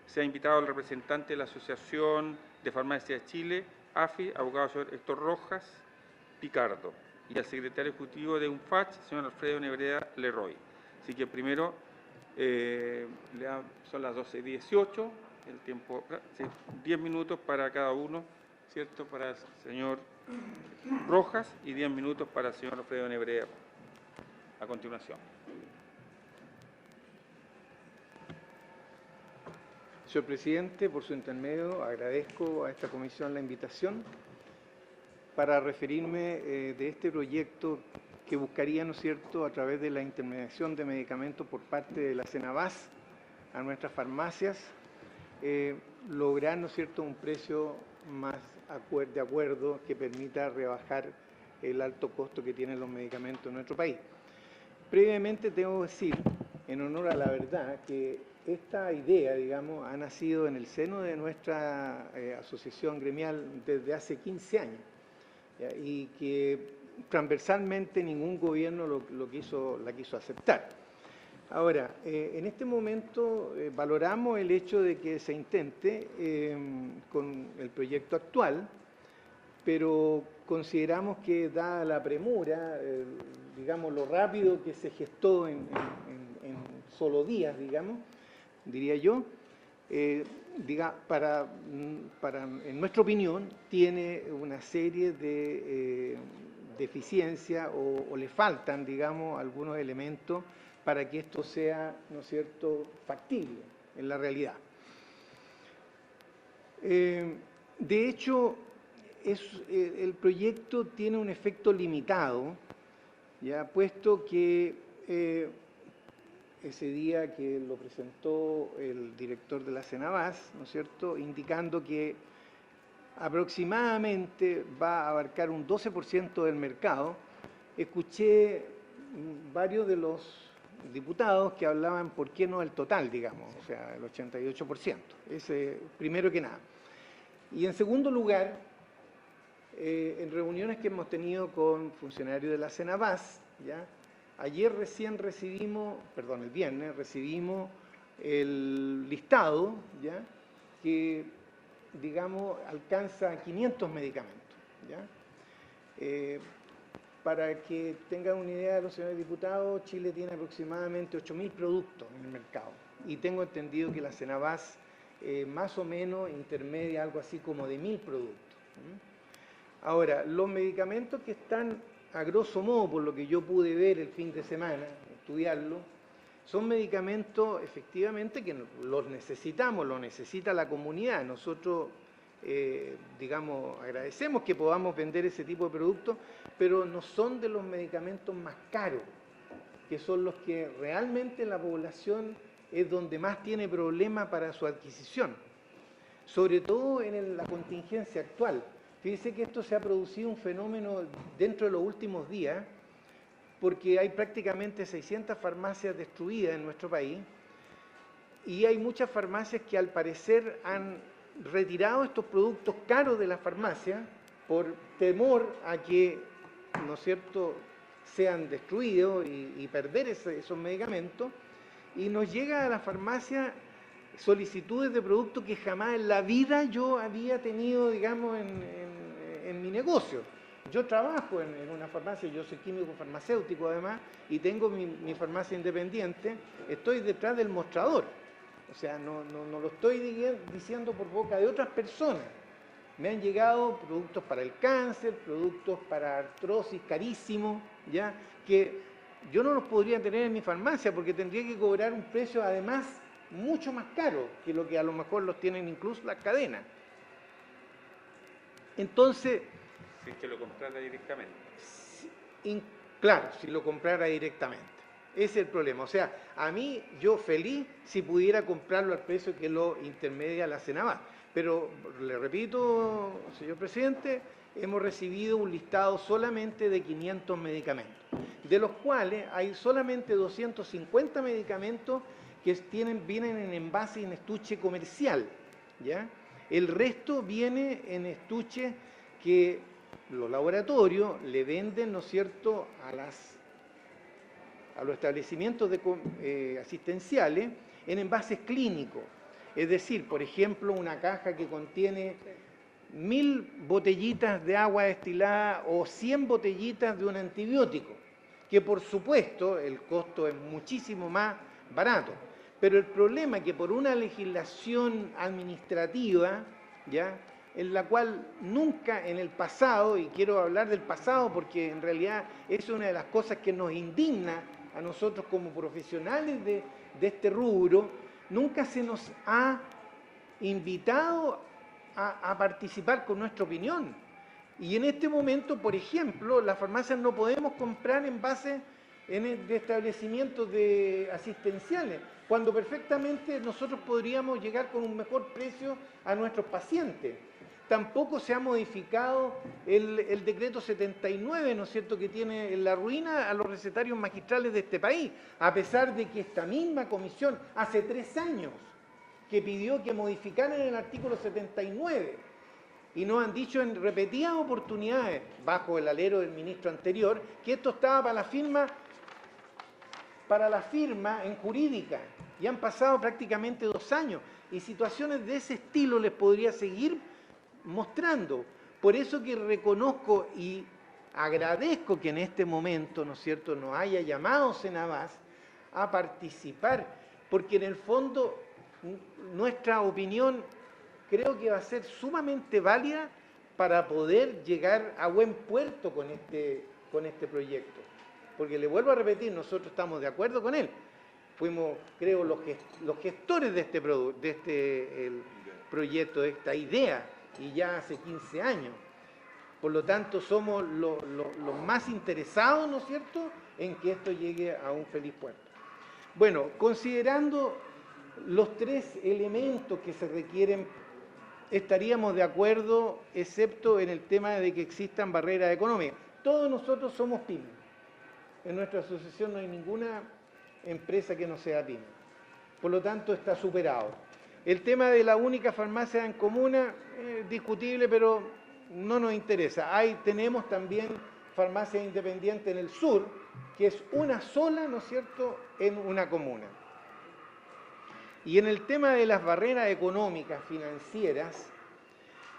[SPEAKER 1] Se ha invitado al representante de la Asociación de Farmacias de Chile, AFI, abogado señor Héctor Rojas Picardo, y al secretario ejecutivo de UNFACH, señor Alfredo Nebreda Leroy. Así que primero, son las 12:18, el tiempo, sí, 10 minutos para cada uno, ¿cierto? Para el señor Rojas y 10 minutos para el señor Alfredo Nebreda a continuación.
[SPEAKER 10] Señor presidente, por su intermedio, agradezco a esta comisión la invitación para referirme de este proyecto que buscaría, ¿no es cierto?, a través de la intermediación de medicamentos por parte de la Senabás a nuestras farmacias, lograr, ¿no es cierto?, un precio más de acuerdo que permita rebajar el alto costo que tienen los medicamentos en nuestro país. Previamente tengo que decir, en honor a la verdad, que esta idea, digamos, ha nacido en el seno de nuestra asociación gremial desde hace 15 años, ¿ya? Y que transversalmente ningún gobierno la quiso aceptar. Ahora, en este momento valoramos el hecho de que se intente con el proyecto actual, pero consideramos que dada la premura, digamos, lo rápido que se gestó en solo días, digamos, diría yo, en nuestra opinión, tiene una serie de deficiencias o le faltan, digamos, algunos elementos para que esto sea, ¿no es cierto?, factible en la realidad. De hecho, el proyecto tiene un efecto limitado, ya puesto que ese día que lo presentó el director de la Senabás, ¿no es cierto?, indicando que aproximadamente va a abarcar un 12% del mercado, escuché varios de los diputados que hablaban por qué no el total, digamos, o sea, el 88%, ese primero que nada. Y en segundo lugar, en reuniones que hemos tenido con funcionarios de la Senabás, ¿ya? Ayer recién recibimos, perdón, el viernes recibimos el listado, ¿ya?, que, digamos, alcanza 500 medicamentos, ¿ya? Para que tengan una idea los señores diputados, Chile tiene aproximadamente 8.000 productos en el mercado y tengo entendido que la Senabás más o menos intermedia algo así como de 1.000 productos. Ahora, los medicamentos que están, a grosso modo, por lo que yo pude ver el fin de semana, estudiarlo, son medicamentos efectivamente que los necesitamos, los necesita la comunidad. Nosotros, digamos, agradecemos que podamos vender ese tipo de productos, pero no son de los medicamentos más caros, que son los que realmente la población es donde más tiene problemas para su adquisición, sobre todo en la contingencia actual. Fíjese que esto se ha producido un fenómeno dentro de los últimos días, porque hay prácticamente 600 farmacias destruidas en nuestro país y hay muchas farmacias que al parecer han retirado estos productos caros de la farmacia por temor a que, ¿no es cierto?, sean destruidos y perder esos medicamentos, y nos llega a la farmacia solicitudes de productos que jamás en la vida yo había tenido, digamos, en mi negocio. Yo trabajo en una farmacia, yo soy químico farmacéutico además, y tengo mi farmacia independiente, estoy detrás del mostrador. O sea, no lo estoy diciendo por boca de otras personas. Me han llegado productos para el cáncer, productos para artrosis carísimos, ¿ya? Que yo no los podría tener en mi farmacia porque tendría que cobrar un precio además mucho más caro que lo que a lo mejor los tienen incluso las cadenas. Entonces...
[SPEAKER 1] Si es que lo comprara directamente.
[SPEAKER 10] Claro, si lo comprara directamente. Ese es el problema. O sea, a mí, yo feliz si pudiera comprarlo al precio que lo intermedia la Senabas. Pero, le repito, señor presidente, hemos recibido un listado solamente de 500 medicamentos, de los cuales hay solamente 250 medicamentos que vienen en envase y en estuche comercial, ¿ya? El resto viene en estuche que los laboratorios le venden, ¿no es cierto?, a los establecimientos asistenciales en envases clínicos. Es decir, por ejemplo, una caja que contiene 1000 botellitas de agua destilada o 100 botellitas de un antibiótico, que por supuesto el costo es muchísimo más barato. Pero el problema es que por una legislación administrativa, ¿ya?, en la cual nunca en el pasado, y quiero hablar del pasado porque en realidad es una de las cosas que nos indigna a nosotros como profesionales de este rubro, nunca se nos ha invitado a participar con nuestra opinión. Y en este momento, por ejemplo, las farmacias no podemos comprar envases de establecimientos asistenciales, cuando perfectamente nosotros podríamos llegar con un mejor precio a nuestros pacientes. Tampoco se ha modificado el decreto 79, ¿no es cierto?, que tiene en la ruina a los recetarios magistrales de este país, a pesar de que esta misma comisión hace 3 años que pidió que modificaran el artículo 79 y nos han dicho en repetidas oportunidades, bajo el alero del ministro anterior, que esto estaba para la firma en jurídica, y han pasado prácticamente 2 años, y situaciones de ese estilo les podría seguir mostrando. Por eso que reconozco y agradezco que en este momento, ¿no es cierto?, nos haya llamado Senabas a participar, porque en el fondo nuestra opinión creo que va a ser sumamente válida para poder llegar a buen puerto con este proyecto. Porque le vuelvo a repetir, nosotros estamos de acuerdo con él. Fuimos, creo, los gestores de este proyecto, de esta idea, y ya hace 15 años. Por lo tanto, somos los más interesados, ¿no es cierto?, en que esto llegue a un feliz puerto. Bueno, considerando los 3 elementos que se requieren, estaríamos de acuerdo, excepto en el tema de que existan barreras económicas. Todos nosotros somos pymes. En nuestra asociación no hay ninguna empresa que no sea pyme. Por lo tanto, está superado. El tema de la única farmacia en comuna es discutible, pero no nos interesa. Tenemos también farmacias independientes en el sur, que es una sola, ¿no es cierto?, en una comuna. Y en el tema de las barreras económicas, financieras,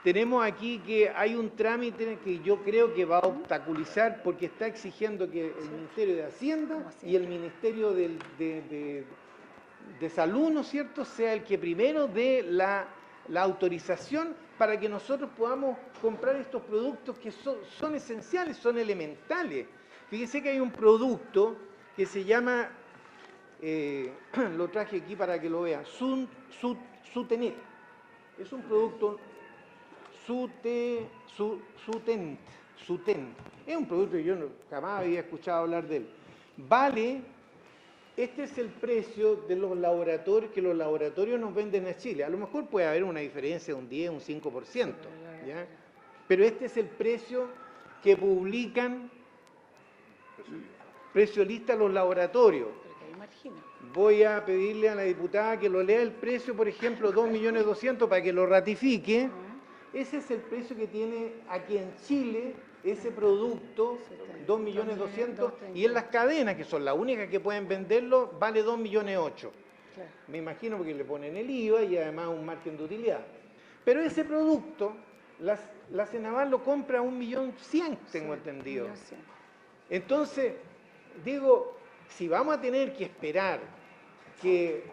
[SPEAKER 10] tenemos aquí que hay un trámite que yo creo que va a obstaculizar porque está exigiendo que el Ministerio de Hacienda y el Ministerio de Salud, ¿no es cierto?, sea el que primero dé la autorización para que nosotros podamos comprar estos productos que son esenciales, son elementales. Fíjese que hay un producto que se llama, lo traje aquí para que lo vean, Sutenet. Es un producto Sutent. Es un producto que yo jamás había escuchado hablar de él. Este es el precio de los laboratorios, que los laboratorios nos venden a Chile. A lo mejor puede haber una diferencia de un 10, un 5%, ¿ya? Pero este es el precio que publican precio lista los laboratorios. Voy a pedirle a la diputada que lo lea el precio, por ejemplo, 2.200.000 para que lo ratifique. Ese es el precio que tiene aquí en Chile ese producto 2.200.000 y en las cadenas, que son las únicas que pueden venderlo, vale 2.800.000.
[SPEAKER 9] Claro.
[SPEAKER 10] Me imagino porque le ponen el IVA y además un margen de utilidad. Pero ese producto, la Cenaval lo compra a 1.100.000, tengo entendido.
[SPEAKER 9] 1.100.000.
[SPEAKER 10] Entonces, digo, si vamos a tener que esperar que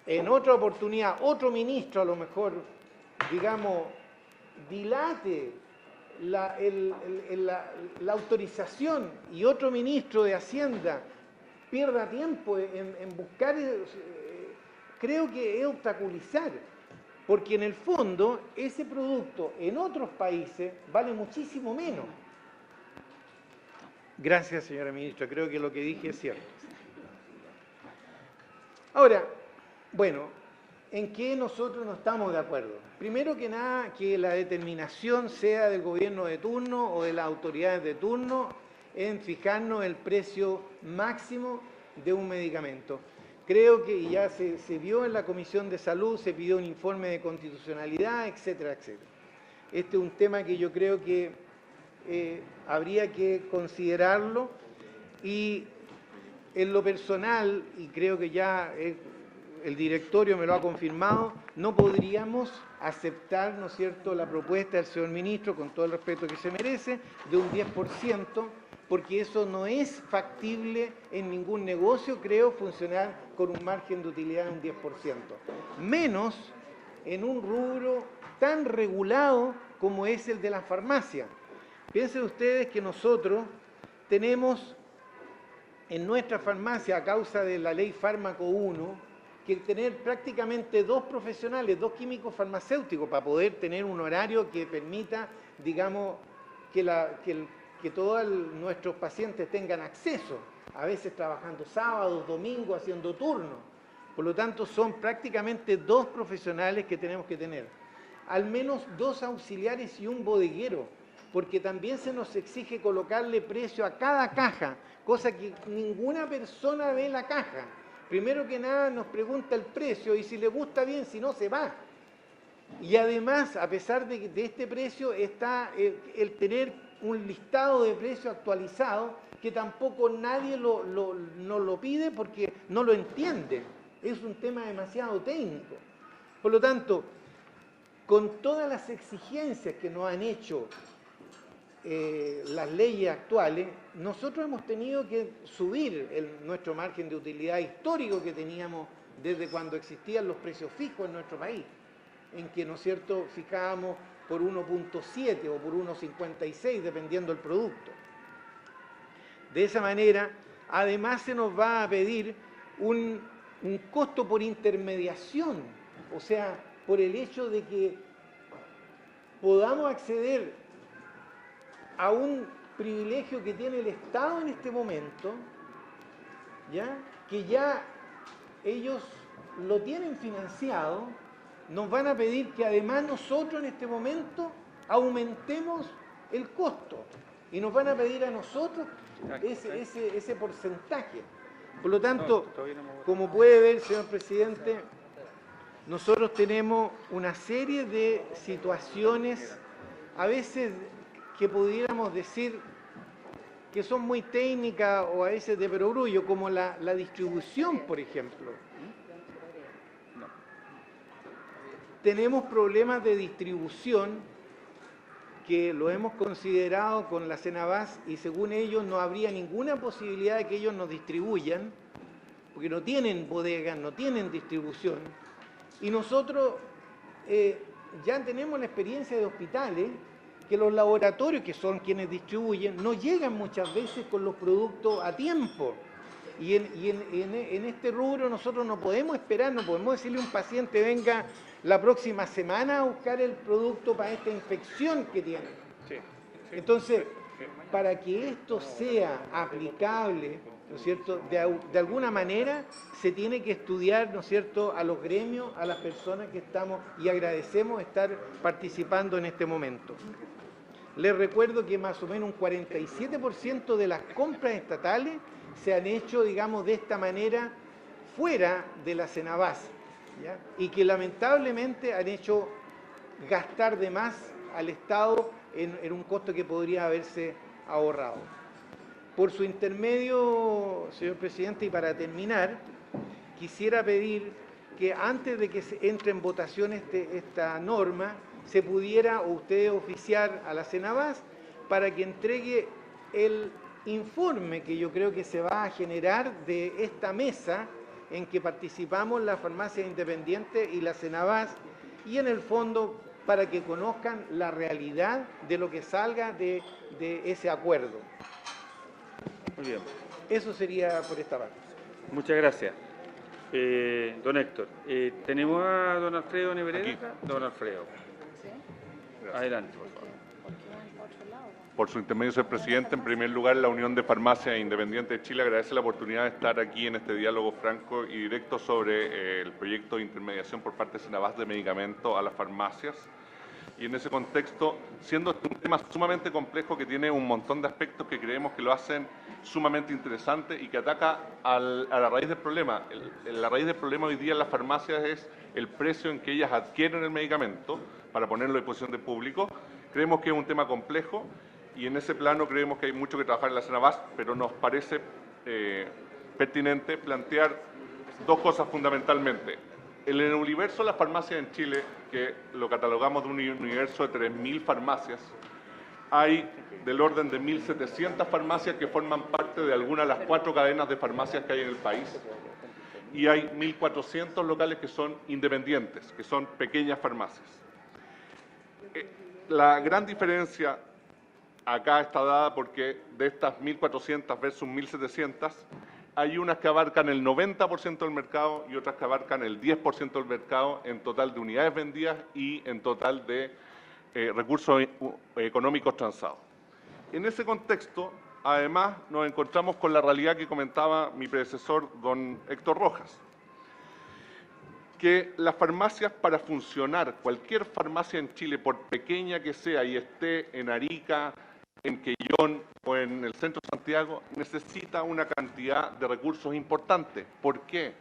[SPEAKER 10] en otra oportunidad otro ministro a lo mejor, digamos, dilate la autorización y otro ministro de Hacienda pierda tiempo en buscar, creo que es obstaculizar, porque en el fondo ese producto en otros países vale muchísimo menos. Gracias, señora ministra, creo que lo que dije es cierto. Ahora, bueno, ¿en qué nosotros no estamos de acuerdo? Primero que nada, que la determinación sea del gobierno de turno o de las autoridades de turno en fijarnos el precio máximo de un medicamento. Creo que ya se vio en la Comisión de Salud, se pidió un informe de constitucionalidad, etcétera, etcétera. Este es un tema que yo creo que habría que considerarlo y en lo personal, y creo que ya el directorio me lo ha confirmado, no podríamos aceptar, ¿no es cierto?, la propuesta del señor ministro, con todo el respeto que se merece, de un 10%, porque eso no es factible en ningún negocio, creo, funcionar con un margen de utilidad de un 10%. Menos en un rubro tan regulado como es el de la farmacia. Piensen ustedes que nosotros tenemos en nuestra farmacia, a causa de la ley Fármaco 1, que tener prácticamente 2 profesionales, 2 químicos farmacéuticos, para poder tener un horario que permita, digamos, que todos nuestros pacientes tengan acceso, a veces trabajando sábados, domingos, haciendo turnos. Por lo tanto, son prácticamente 2 profesionales que tenemos que tener. Al menos 2 auxiliares y un bodeguero, porque también se nos exige colocarle precio a cada caja, cosa que ninguna persona ve la caja. Primero que nada nos pregunta el precio y si le gusta bien, si no se va. Y además, a pesar de este precio, está el tener un listado de precios actualizado que tampoco nadie nos lo pide porque no lo entiende. Es un tema demasiado técnico. Por lo tanto, con todas las exigencias que nos han hecho las leyes actuales, nosotros hemos tenido que subir nuestro margen de utilidad histórico que teníamos desde cuando existían los precios fijos en nuestro país, en que, ¿no es cierto?, fijábamos por 1.7 o por 1.56, dependiendo del producto. De esa manera, además se nos va a pedir un costo por intermediación, o sea, por el hecho de que podamos acceder a un privilegio que tiene el Estado en este momento, ¿ya?, que ya ellos lo tienen financiado, nos van a pedir que además nosotros en este momento aumentemos el costo y nos van a pedir a nosotros ese porcentaje. Por lo tanto, como puede ver, señor presidente, nosotros tenemos una serie de situaciones, a veces que pudiéramos decir que son muy técnicas o a veces de perogrullo, como la distribución, por ejemplo. Tenemos problemas de distribución que lo hemos considerado con la Cenabás y según ellos no habría ninguna posibilidad de que ellos nos distribuyan, porque no tienen bodegas, no tienen distribución. Y nosotros ya tenemos la experiencia de hospitales que los laboratorios, que son quienes distribuyen, no llegan muchas veces con los productos a tiempo. Y en este rubro nosotros no podemos esperar, no podemos decirle a un paciente venga la próxima semana a buscar el producto para esta infección que tiene. Entonces, para que esto sea aplicable, ¿no es cierto?, de alguna manera se tiene que estudiar, ¿no es cierto?, a los gremios, a las personas que estamos y agradecemos estar participando en este momento. Les recuerdo que más o menos un 47% de las compras estatales se han hecho, digamos, de esta manera fuera de la Cenabás, ¿ya?, y que lamentablemente han hecho gastar de más al Estado en un costo que podría haberse ahorrado. Por su intermedio, señor presidente, y para terminar, quisiera pedir que antes de que se entre en votación esta norma, se pudiera usted oficiar a la Cenabás para que entregue el informe que yo creo que se va a generar de esta mesa en que participamos la farmacia independiente y la Cenabás, y en el fondo para que conozcan la realidad de lo que salga de ese acuerdo.
[SPEAKER 1] Muy bien.
[SPEAKER 10] Eso sería por esta parte.
[SPEAKER 1] Muchas gracias. Don Héctor, ¿tenemos a don Alfredo Nebreda acá? Don Alfredo. Adelante, por favor.
[SPEAKER 11] Por su intermedio, señor presidente, en primer lugar, la Unión de Farmacias Independientes de Chile agradece la oportunidad de estar aquí en este diálogo franco y directo sobre el proyecto de intermediación por parte de Cenabás de medicamentos a las farmacias. Y en ese contexto, siendo un tema sumamente complejo que tiene un montón de aspectos que creemos que lo hacen sumamente interesante y que ataca a la raíz del problema. La raíz del problema hoy día en las farmacias es el precio en que ellas adquieren el medicamento para ponerlo a disposición del público. Creemos que es un tema complejo y en ese plano creemos que hay mucho que trabajar en la Cenabás, pero nos parece pertinente plantear dos cosas fundamentalmente. En el universo de las farmacias en Chile, que lo catalogamos de un universo de 3.000 farmacias, hay del orden de 1.700 farmacias que forman parte de alguna de las 4 cadenas de farmacias que hay en el país. Y hay 1.400 locales que son independientes, que son pequeñas farmacias. La gran diferencia acá está dada porque de estas 1.400 versus 1.700, hay unas que abarcan el 90% del mercado y otras que abarcan el 10% del mercado en total de unidades vendidas y en total de recursos económicos transados. En ese contexto, además, nos encontramos con la realidad que comentaba mi predecesor, don Héctor Rojas, que las farmacias, para funcionar, cualquier farmacia en Chile, por pequeña que sea y esté en Arica, en Quellón o en el centro de Santiago, necesita una cantidad de recursos importantes. ¿Por qué?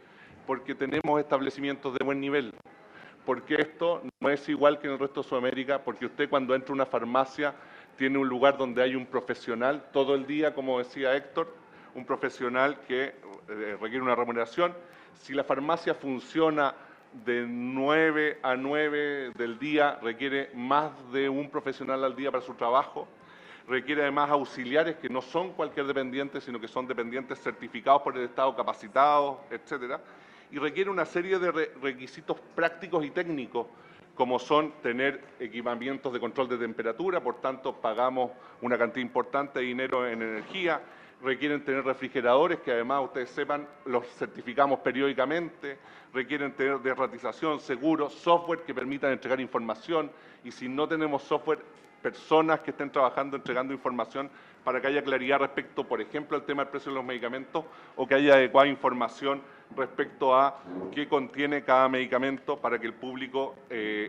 [SPEAKER 11] Porque tenemos establecimientos de buen nivel. Porque esto no es igual que en el resto de Sudamérica, porque usted cuando entra a una farmacia tiene un lugar donde hay un profesional todo el día, como decía Héctor, un profesional que requiere una remuneración. Si la farmacia funciona de 9 a 9 del día, requiere más de un profesional al día para su trabajo. Requiere además auxiliares que no son cualquier dependiente, sino que son dependientes certificados por el Estado, capacitados, etcétera. Y requiere una serie de requisitos prácticos y técnicos, como son tener equipamientos de control de temperatura, por tanto pagamos una cantidad importante de dinero en energía. Requieren tener refrigeradores, que además ustedes sepan, los certificamos periódicamente. Requieren tener derratización, seguros, software que permitan entregar información. Y si no tenemos software, personas que estén trabajando, entregando información para que haya claridad respecto, por ejemplo, al tema del precio de los medicamentos o que haya adecuada información respecto a qué contiene cada medicamento para que el público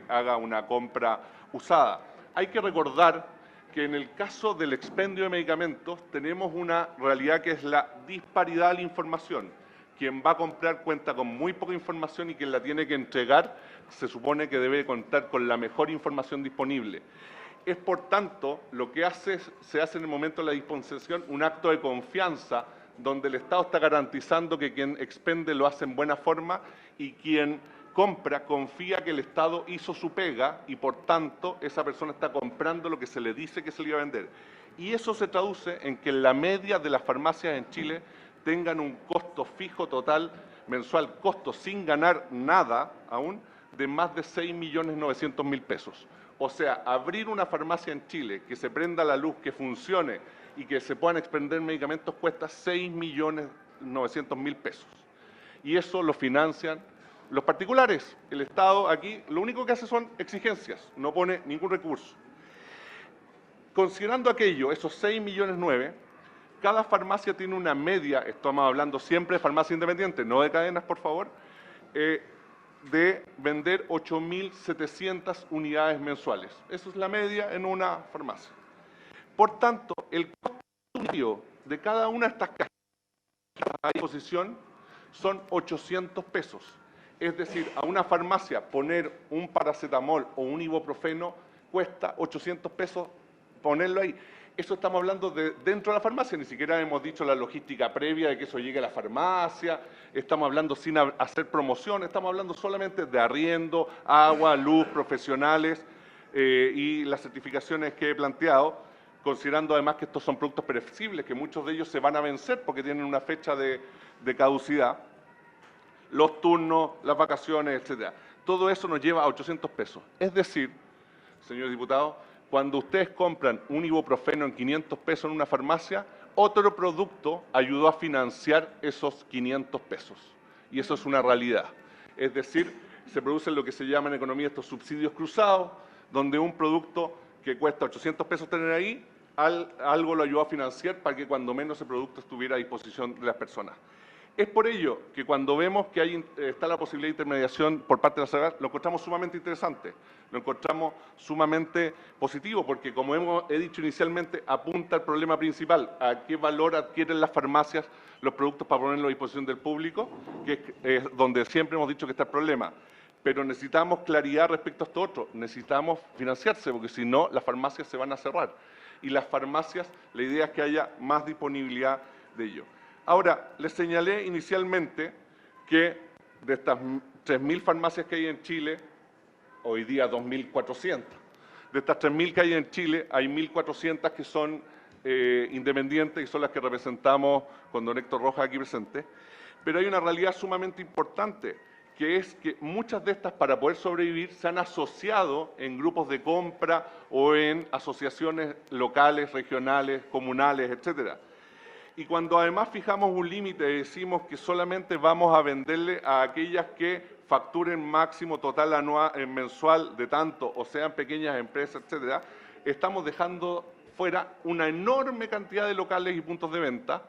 [SPEAKER 11] haga una compra usada. Hay que recordar que en el caso del expendio de medicamentos tenemos una realidad que es la disparidad de la información. Quien va a comprar cuenta con muy poca información y quien la tiene que entregar se supone que debe contar con la mejor información disponible. Es, por tanto, lo que se hace en el momento de la dispensación un acto de confianza donde el Estado está garantizando que quien expende lo hace en buena forma y quien compra confía que el Estado hizo su pega y, por tanto, esa persona está comprando lo que se le dice que se le iba a vender. Y eso se traduce en que la media de las farmacias en Chile tengan un costo fijo total mensual, costo sin ganar nada aún, de más de 6.900.000 pesos. O sea, abrir una farmacia en Chile, que se prenda la luz, que funcione y que se puedan expender medicamentos cuesta 6.900.000 pesos. Y eso lo financian los particulares. El Estado aquí lo único que hace son exigencias, no pone ningún recurso. Considerando aquello, esos 6.900.000, cada farmacia tiene una media, estamos hablando siempre de farmacia independiente, no de cadenas, por favor, de vender 8.700 unidades mensuales. Eso es la media en una farmacia. Por tanto, el costo de cada una de estas cajas a disposición son 800 pesos. Es decir, a una farmacia poner un paracetamol o un ibuprofeno cuesta 800 pesos ponerlo ahí. Eso estamos hablando de dentro de la farmacia, ni siquiera hemos dicho la logística previa de que eso llegue a la farmacia, estamos hablando sin hacer promoción, estamos hablando solamente de arriendo, agua, luz, profesionales y las certificaciones que he planteado, considerando además que estos son productos perecibles, que muchos de ellos se van a vencer porque tienen una fecha de caducidad, los turnos, las vacaciones, etcétera. Todo eso nos lleva a 800 pesos. Es decir, señor diputado, cuando ustedes compran un ibuprofeno en 500 pesos en una farmacia, otro producto ayudó a financiar esos 500 pesos. Y eso es una realidad. Es decir, se producen lo que se llama en economía estos subsidios cruzados, donde un producto que cuesta 800 pesos tener ahí, algo lo ayudó a financiar para que cuando menos ese producto estuviera a disposición de las personas. Es por ello que cuando vemos que está la posibilidad de intermediación por parte de la SAGAR, lo encontramos sumamente interesante, lo encontramos sumamente positivo, porque como he dicho inicialmente, apunta al problema principal, a qué valor adquieren las farmacias los productos para ponerlos a disposición del público, que es donde siempre hemos dicho que está el problema. Pero necesitamos claridad respecto a esto otro, necesitamos financiarse, porque si no, las farmacias se van a cerrar. Y las farmacias, la idea es que haya más disponibilidad de ello. Ahora, les señalé inicialmente que de estas 3.000 farmacias que hay en Chile, hoy día 2.400, de estas 3.000 que hay en Chile, hay 1.400 que son independientes y son las que representamos con don Héctor Rojas aquí presente, pero hay una realidad sumamente importante, que es que muchas de estas, para poder sobrevivir, se han asociado en grupos de compra o en asociaciones locales, regionales, comunales, etcétera. Y cuando además fijamos un límite, decimos que solamente vamos a venderle a aquellas que facturen máximo total anual, mensual de tanto, o sean pequeñas empresas, etcétera, estamos dejando fuera una enorme cantidad de locales y puntos de venta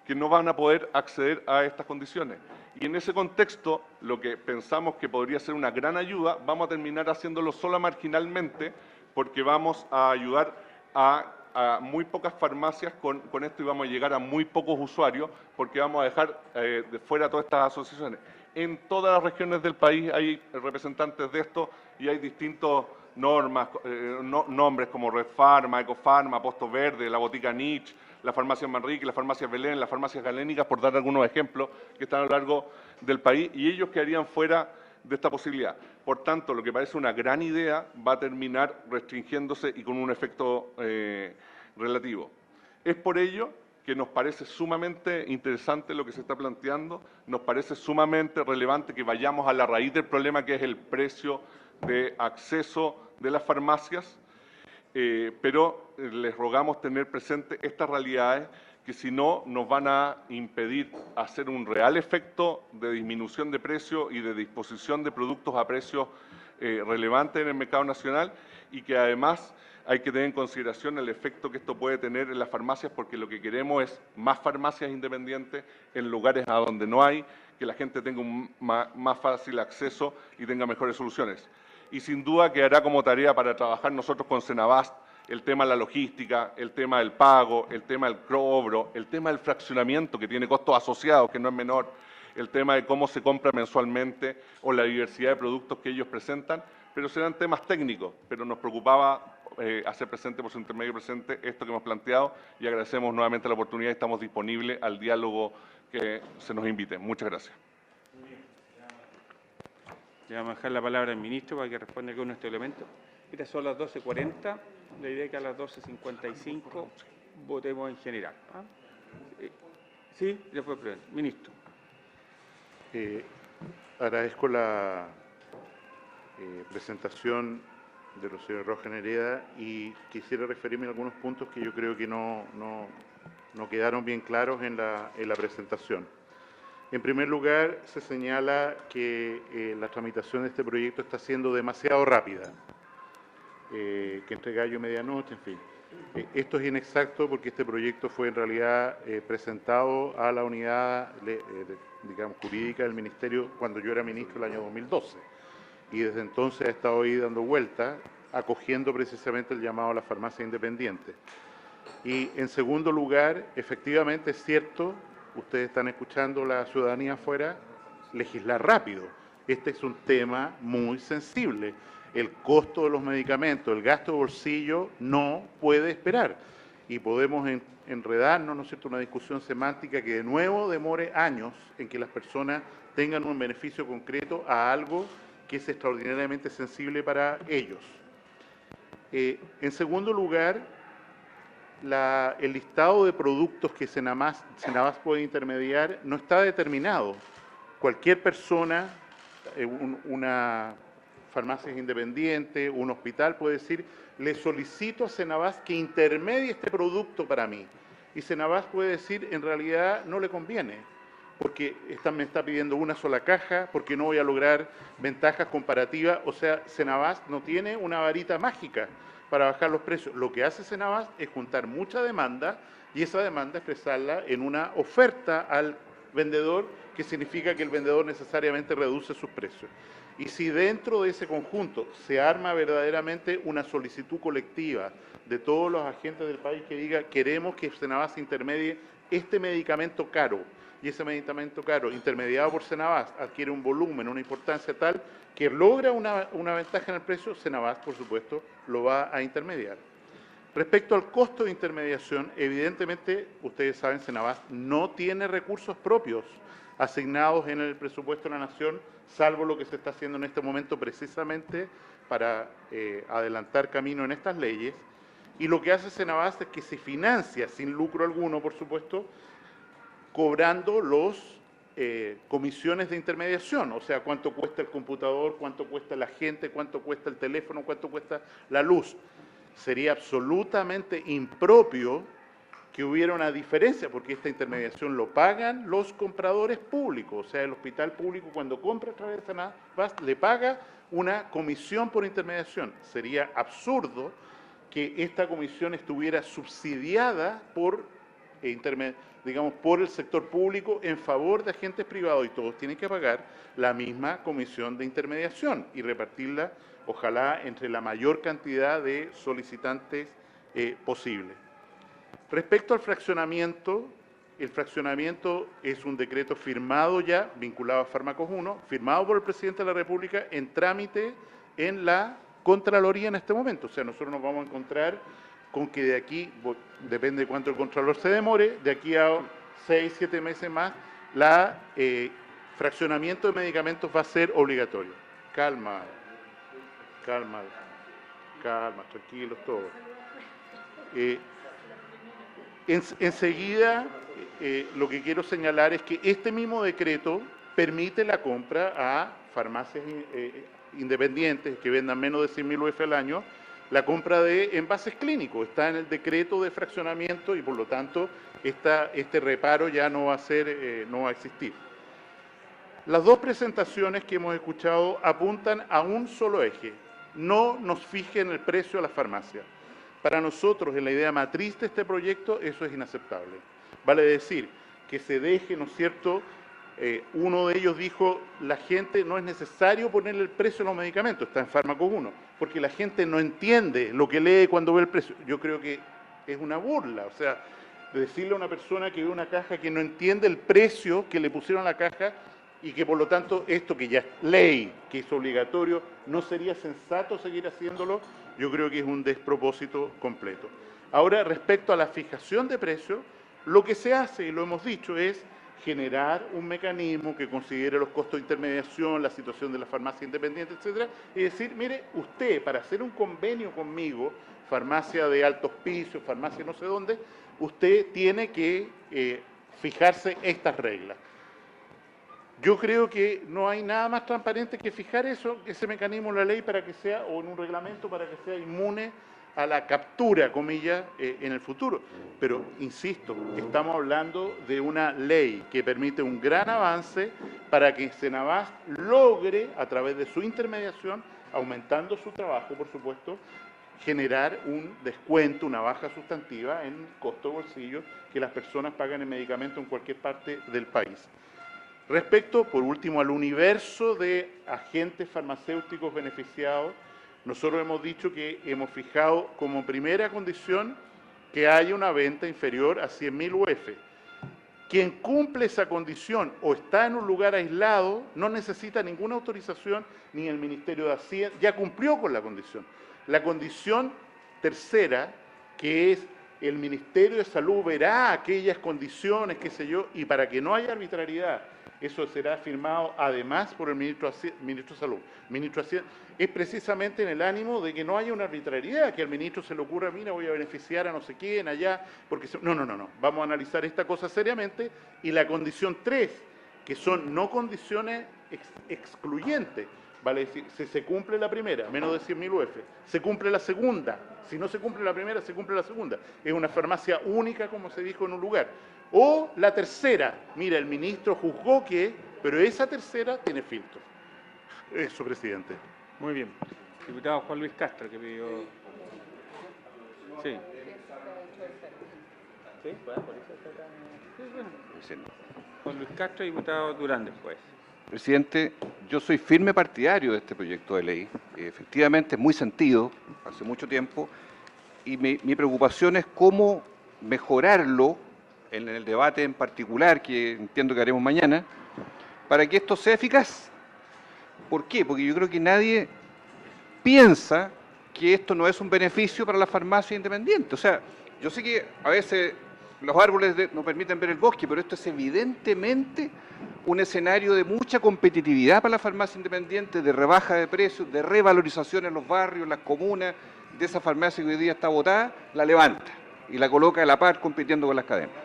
[SPEAKER 11] que no van a poder acceder a estas condiciones. Y en ese contexto, lo que pensamos que podría ser una gran ayuda, vamos a terminar haciéndolo solo marginalmente, porque vamos a ayudar a muy pocas farmacias con esto y vamos a llegar a muy pocos usuarios, porque vamos a dejar de fuera todas estas asociaciones. En todas las regiones del país hay representantes de esto y hay distintos nombres como Red Pharma, Ecofarma, Posto Verde, la Botica Nietzsche, la farmacia Manrique, la farmacia Belén, las farmacias galénicas, por dar algunos ejemplos que están a lo largo del país, y ellos quedarían fuera de esta posibilidad. Por tanto, lo que parece una gran idea va a terminar restringiéndose y con un efecto relativo. Es por ello que nos parece sumamente interesante lo que se está planteando, nos parece sumamente relevante que vayamos a la raíz del problema, que es el precio de acceso de las farmacias, pero les rogamos tener presente estas realidades que si no nos van a impedir hacer un real efecto de disminución de precio y de disposición de productos a precios relevantes en el mercado nacional, y que además hay que tener en consideración el efecto que esto puede tener en las farmacias, porque lo que queremos es más farmacias independientes en lugares a donde no hay, que la gente tenga un más fácil acceso y tenga mejores soluciones. Y sin duda quedará como tarea para trabajar nosotros con Senabast el tema de la logística, el tema del pago, el tema del cobro, el tema del fraccionamiento, que tiene costos asociados, que no es menor, el tema de cómo se compra mensualmente o la diversidad de productos que ellos presentan, pero serán temas técnicos, pero nos preocupaba hacer presente, por su intermedio presente, esto que hemos planteado, y agradecemos nuevamente la oportunidad y estamos disponibles al diálogo que se nos invite. Muchas gracias.
[SPEAKER 1] Le vamos a dejar la palabra al ministro para que responda con este elemento. Estas son las 12:40, la idea es que a las 12:55 votemos en general. Sí, después, ministro.
[SPEAKER 7] Agradezco la presentación de los señores Rojas Hereda y quisiera referirme a algunos puntos que yo creo que no quedaron bien claros en la presentación. En primer lugar, se señala que la tramitación de este proyecto está siendo demasiado rápida, que entre gallo y medianoche, en fin. Esto es inexacto porque este proyecto fue en realidad presentado a la unidad digamos, jurídica del Ministerio cuando yo era ministro el año 2012. Y desde entonces ha estado ahí dando vueltas, acogiendo precisamente el llamado a la farmacia independiente. Y en segundo lugar, efectivamente es cierto, ustedes están escuchando la ciudadanía afuera, legislar rápido. Este es un tema muy sensible. el costo de los medicamentos, el gasto de bolsillo, no puede esperar. Y podemos enredarnos, ¿no es cierto?, una discusión semántica que de nuevo demore años en que las personas tengan un beneficio concreto a algo que es extraordinariamente sensible para ellos. En segundo lugar, el listado de productos que Senabas puede intermediar no está determinado. Cualquier persona, una farmacia independiente, un hospital puede decir, le solicito a Senabas que intermedie este producto para mí. Y Senabas puede decir, en realidad no le conviene, porque me está pidiendo una sola caja, porque no voy a lograr ventajas comparativas. O sea, Senabas no tiene una varita mágica para bajar los precios. Lo que hace Senabas es juntar mucha demanda y esa demanda expresarla en una oferta al vendedor, que significa que el vendedor necesariamente reduce sus precios. Y si dentro de ese conjunto se arma verdaderamente una solicitud colectiva de todos los agentes del país que diga queremos que Senabas intermedie este medicamento caro, y ese medicamento caro intermediado por Senabas adquiere un volumen, una importancia tal que logra una ventaja en el precio, Senabas, por supuesto, lo va a intermediar. Respecto al costo de intermediación, evidentemente, ustedes saben, Senabas no tiene recursos propios asignados en el presupuesto de la Nación, salvo lo que se está haciendo en este momento precisamente para adelantar camino en estas leyes. Y lo que hace Senabas es que se financia sin lucro alguno, por supuesto, cobrando los comisiones de intermediación, o sea, cuánto cuesta el computador, cuánto cuesta la gente, cuánto cuesta el teléfono, cuánto cuesta la luz. Sería absolutamente impropio que hubiera una diferencia, porque esta intermediación lo pagan los compradores públicos, o sea, el hospital público cuando compra a través de Senabas le paga una comisión por intermediación. Sería absurdo que esta comisión estuviera subsidiada por por el sector público en favor de agentes privados, y todos tienen que pagar la misma comisión de intermediación y repartirla, ojalá, entre la mayor cantidad de solicitantes posible. Respecto al fraccionamiento, el fraccionamiento es un decreto firmado ya, vinculado a Fármacos 1, firmado por el Presidente de la República, en trámite en la Contraloría en este momento. O sea, nosotros nos vamos a encontrar con que de aquí, depende de cuánto el Contralor se demore, de aquí a 6, 7 meses más, fraccionamiento de medicamentos va a ser obligatorio. Calma, tranquilos todos. Enseguida, lo que quiero señalar es que este mismo decreto permite la compra a farmacias independientes que vendan menos de 100.000 UF al año, la compra de envases clínicos. Está en el decreto de fraccionamiento y por lo tanto este reparo ya no va a existir. Las dos presentaciones que hemos escuchado apuntan a un solo eje: no nos fijen el precio a las farmacias. Para nosotros, en la idea matriz de este proyecto, eso es inaceptable. Vale decir, que se deje, ¿no es cierto? Uno de ellos dijo, la gente no es necesario ponerle el precio a los medicamentos, está en Fármacos 1, porque la gente no entiende lo que lee cuando ve el precio. Yo creo que es una burla, o sea, decirle a una persona que ve una caja que no entiende el precio que le pusieron a la caja y que por lo tanto esto que ya es ley, que es obligatorio, no sería sensato seguir haciéndolo. Yo creo que es un despropósito completo. Ahora, respecto a la fijación de precios, lo que se hace, y lo hemos dicho, es generar un mecanismo que considere los costos de intermediación, la situación de la farmacia independiente, etcétera, y decir, mire, usted, para hacer un convenio conmigo, farmacia de altos pisos, farmacia no sé dónde, usted tiene que fijarse estas reglas. Yo creo que no hay nada más transparente que fijar ese mecanismo en la ley para que sea, o en un reglamento para que sea inmune a la captura, comillas, en el futuro. Pero, insisto, estamos hablando de una ley que permite un gran avance para que Senabas logre, a través de su intermediación, aumentando su trabajo, por supuesto, generar un descuento, una baja sustantiva en costo de bolsillo que las personas pagan en medicamentos en cualquier parte del país. Respecto, por último, al universo de agentes farmacéuticos beneficiados, nosotros hemos dicho que hemos fijado como primera condición que haya una venta inferior a 100.000 UF. Quien cumple esa condición o está en un lugar aislado no necesita ninguna autorización ni el Ministerio de Hacienda, ya cumplió con la condición. La condición tercera, que es el Ministerio de Salud verá aquellas condiciones, qué sé yo, y para que no haya arbitrariedad, eso será firmado además por el ministro de Salud. Ministro de Hacienda, es precisamente en el ánimo de que no haya una arbitrariedad, que al ministro se le ocurra, mira, voy a beneficiar a no sé quién allá, porque no. Vamos a analizar esta cosa seriamente. Y la condición 3, que son no condiciones excluyentes, vale decir, si se cumple la primera, menos de 100.000 UF, se cumple la segunda, si no se cumple la primera, se cumple la segunda. Es una farmacia única, como se dijo en un lugar. O la tercera, mira, el ministro juzgó que, pero esa tercera tiene filtros. Eso, presidente.
[SPEAKER 1] Muy bien. Diputado Juan Luis Castro, que pidió... Sí. ¿Sí? Juan Luis Castro y diputado Durán después.
[SPEAKER 6] Presidente, yo soy firme partidario de este proyecto de ley. Efectivamente, es muy sentido, hace mucho tiempo, y mi preocupación es cómo mejorarlo en el debate en particular, que entiendo que haremos mañana, para que esto sea eficaz. ¿Por qué? Porque yo creo que nadie piensa que esto no es un beneficio para la farmacia independiente. O sea, yo sé que a veces los árboles no permiten ver el bosque, pero esto es evidentemente un escenario de mucha competitividad para la farmacia independiente, de rebaja de precios, de revalorización en los barrios, las comunas, de esa farmacia que hoy día está botada, la levanta y la coloca a la par compitiendo con las cadenas.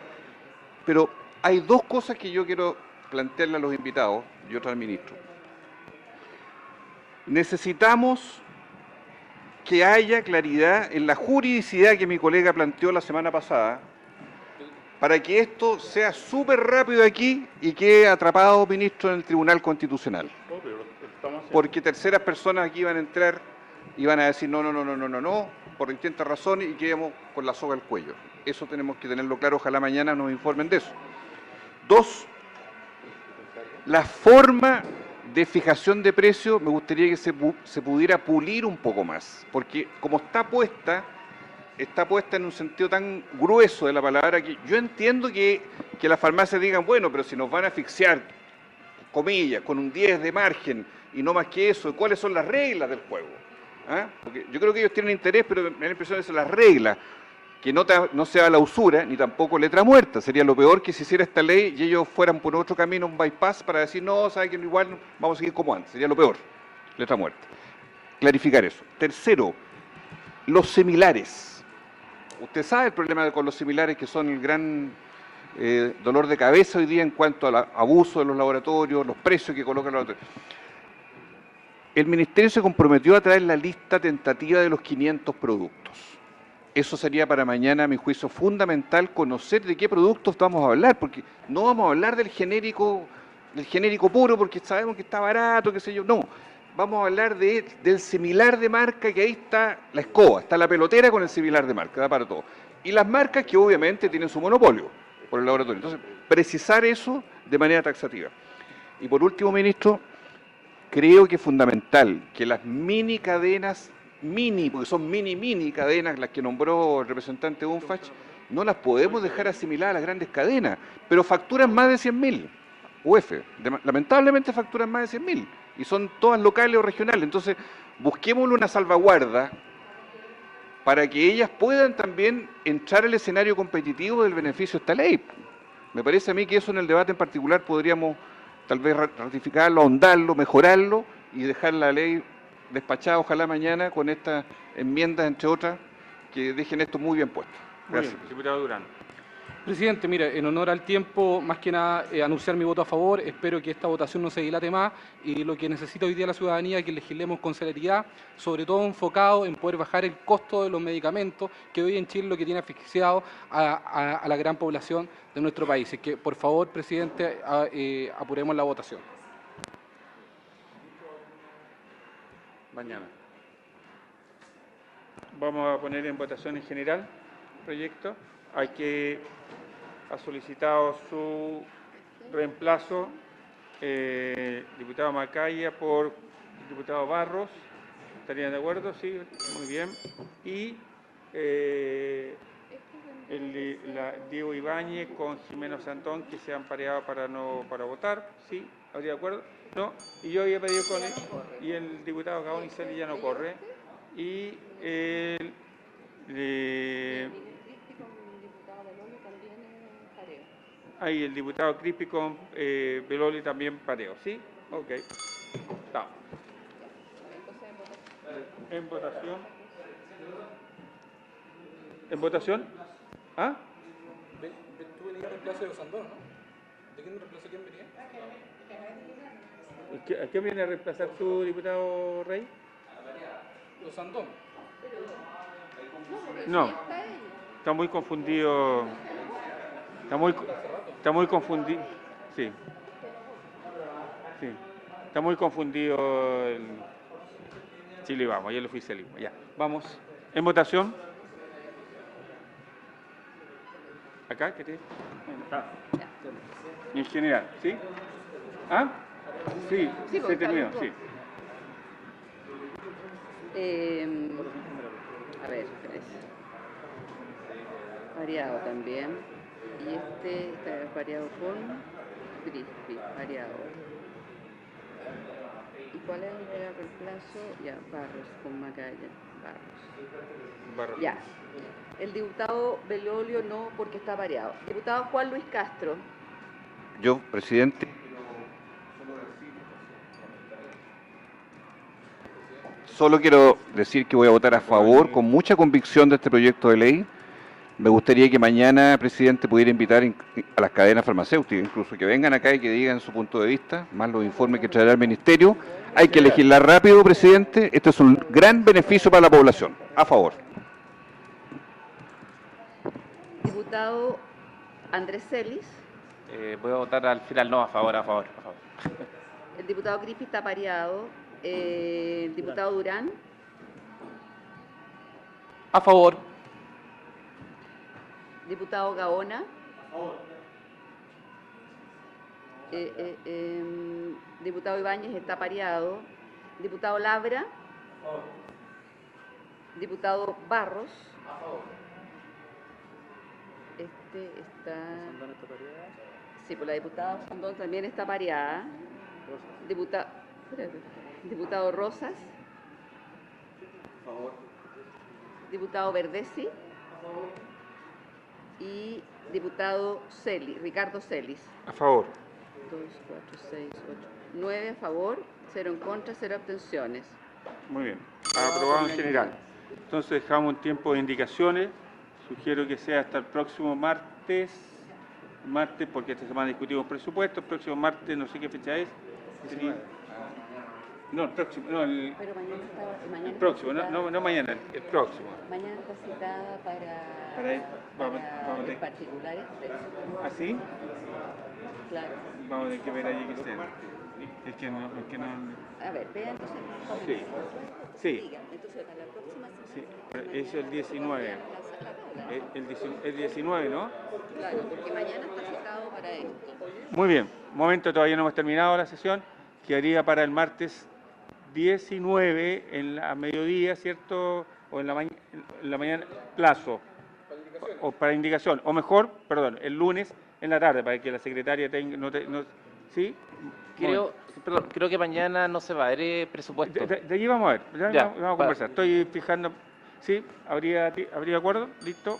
[SPEAKER 6] Pero hay dos cosas que yo quiero plantearle a los invitados y otra al ministro. Necesitamos que haya claridad en la juridicidad que mi colega planteó la semana pasada, para que esto sea súper rápido aquí y quede atrapado, ministro, en el Tribunal Constitucional. Porque terceras personas aquí van a entrar y van a decir no, por distintas razones, y quedemos con la soga al cuello. Eso tenemos que tenerlo claro, ojalá mañana nos informen de eso. Dos, la forma de fijación de precios me gustaría que se pudiera pulir un poco más, porque como está puesta en un sentido tan grueso de la palabra, que yo entiendo que las farmacias digan, bueno, pero si nos van a asfixiar, comillas, con un 10 de margen y no más que eso, ¿cuáles son las reglas del juego? ¿Ah? Porque yo creo que ellos tienen interés, pero me da la impresión de que son las reglas, que no sea la usura ni tampoco letra muerta. Sería lo peor que se hiciera esta ley y ellos fueran por otro camino, un bypass, para decir, no, saben que igual vamos a seguir como antes. Sería lo peor, letra muerta. Clarificar eso. Tercero, los similares. Usted sabe el problema con los similares, que son el gran dolor de cabeza hoy día en cuanto al abuso de los laboratorios, los precios que colocan los laboratorios. El Ministerio se comprometió a traer la lista tentativa de los 500 productos. Eso sería para mañana, a mi juicio, fundamental conocer de qué productos vamos a hablar, porque no vamos a hablar del genérico puro porque sabemos que está barato, qué sé yo, no. Vamos a hablar del similar de marca, que ahí está la escoba, está la pelotera con el similar de marca, da para todo. Y las marcas que obviamente tienen su monopolio por el laboratorio. Entonces, precisar eso de manera taxativa. Y por último, ministro, creo que es fundamental que las mini cadenas, porque son mini cadenas las que nombró el representante UNFACH, no las podemos dejar asimiladas a las grandes cadenas, pero facturan más de 100.000 UF, lamentablemente facturan más de 100.000, y son todas locales o regionales. Entonces, busquémosle una salvaguarda para que ellas puedan también entrar al escenario competitivo del beneficio de esta ley. Me parece a mí que eso en el debate en particular podríamos tal vez ratificarlo, ahondarlo, mejorarlo y dejar la ley despachada, ojalá mañana, con estas enmiendas, entre otras, que dejen esto muy bien puesto. Gracias.
[SPEAKER 1] Muy bien, diputado Durán.
[SPEAKER 4] Presidente, mira, en honor al tiempo, más que nada anunciar mi voto a favor. Espero que esta votación no se dilate más, y lo que necesita hoy día la ciudadanía es que legislemos con celeridad, sobre todo enfocado en poder bajar el costo de los medicamentos, que hoy en Chile es lo que tiene asfixiado a la gran población de nuestro país. Es que, por favor, presidente, apuremos la votación.
[SPEAKER 1] Mañana. Vamos a poner en votación en general el proyecto. Ha solicitado su reemplazo diputado Macaya por diputado Barros. ¿Estarían de acuerdo? Sí, muy bien. Y Diego Ibáñez con Jimeno Santón, que se han pareado para votar. ¿Sí? ¿Habría de acuerdo? No. Y yo había pedido con él, y el diputado Gaón Iseli ya no corre. Y el ahí el diputado Crispi con Beloli también pareo. ¿Sí? Ok. Está. En votación. ¿En votación? ¿Ah?
[SPEAKER 4] Tú venías en reemplazo de Osandón, ¿no? ¿De quién reemplazo quién venía?
[SPEAKER 1] ¿A quién viene a reemplazar su diputado Rey?
[SPEAKER 4] Osandón.
[SPEAKER 1] No, está muy confundido. Está muy confundido. Sí. Sí. Está muy confundido el Chile Vamos y el oficialismo. Ya. Vamos. En votación. Acá, ¿qué te? En general, ¿sí? ¿Ah? Sí, se terminó, sí.
[SPEAKER 12] A ver, espérese. Variado también. Y este está variado con Crispi, variado. ¿Y cuál es el reemplazo? Ya, Barros, con Macaya. Barros. Ya. El diputado Belolio no, porque está variado. Diputado Juan Luis Castro.
[SPEAKER 6] Yo, presidente, solo quiero decir que voy a votar a favor con mucha convicción de este proyecto de ley. Me gustaría que mañana, presidente, pudiera invitar a las cadenas farmacéuticas, incluso que vengan acá y que digan su punto de vista, más los informes que traerá el ministerio. Hay que legislar rápido, presidente. Esto es un gran beneficio para la población. A favor.
[SPEAKER 12] Diputado Andrés Celis.
[SPEAKER 8] Voy a votar al final, no, a favor.
[SPEAKER 12] El diputado Crispi está pareado. El diputado Durán.
[SPEAKER 8] A favor.
[SPEAKER 12] Diputado Gaona. Diputado Ibáñez está pareado. Diputado Labra. Diputado Barros. Este está... Sí, pues la diputada Sandón también está pareada. Diputado Rosas. Diputado Verdesi. Y diputado Celis, Ricardo Celis.
[SPEAKER 1] A favor.
[SPEAKER 12] 2, 4, 6, 8, 9 a favor, 0 en contra, 0 abstenciones.
[SPEAKER 1] Muy bien. Aprobado en general. Entonces dejamos un tiempo de indicaciones. Sugiero que sea hasta el próximo martes, porque esta semana discutimos presupuestos. El próximo martes, no sé qué fecha es. No, el próximo, no,
[SPEAKER 12] Pero mañana
[SPEAKER 1] el próximo, no mañana, el próximo.
[SPEAKER 12] Mañana está citada
[SPEAKER 1] Vamos
[SPEAKER 12] los particulares.
[SPEAKER 1] ¿Así?
[SPEAKER 12] Claro.
[SPEAKER 1] Vamos a tener que ver ahí que esté. Es que no.
[SPEAKER 12] A ver, vea entonces.
[SPEAKER 1] Sí.
[SPEAKER 12] Diga, entonces para la próxima semana.
[SPEAKER 1] Sí, pero es el 19. El 19, ¿no?
[SPEAKER 12] Claro, porque mañana está citado para esto.
[SPEAKER 1] Muy bien, momento, todavía no hemos terminado la sesión. Quedaría para el martes 19 a mediodía, ¿cierto? O en la mañana, plazo. O para indicación. O mejor, perdón, el lunes en la tarde, para que la secretaria tenga... ¿Sí?
[SPEAKER 8] Creo que mañana no se va a ver presupuesto.
[SPEAKER 1] De allí vamos a ver, vamos a conversar. Estoy fijando... ¿Sí? ¿Habría acuerdo? ¿Listo?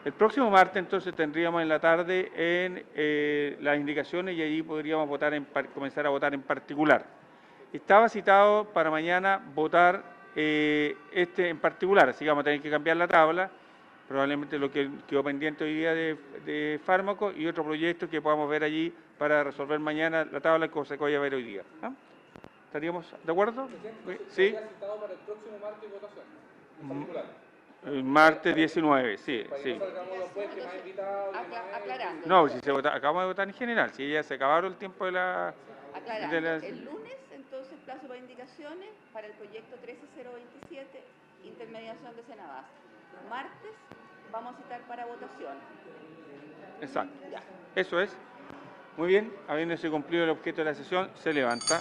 [SPEAKER 1] El próximo martes entonces tendríamos en la tarde las indicaciones y allí podríamos comenzar a votar en particular. Estaba citado para mañana votar en particular, así que vamos a tener que cambiar la tabla, probablemente lo que quedó pendiente hoy día de fármacos y otro proyecto que podamos ver allí para resolver mañana la tabla, cosa que voy a ver hoy día. ¿Ah? ¿Estaríamos de acuerdo? ¿Sí?
[SPEAKER 4] Citado para el próximo martes votación.
[SPEAKER 1] El martes 19, sí.
[SPEAKER 12] Aclarando.
[SPEAKER 1] No, si acabamos de votar en general, si ya se acabaron el tiempo de la...
[SPEAKER 12] Aclarando. El lunes, entonces, plazo para indicaciones para el proyecto 13027, intermediación de Senabas. Martes, vamos a citar para votación.
[SPEAKER 1] Exacto. Eso es. Muy bien, habiéndose cumplido el objeto de la sesión, se levanta.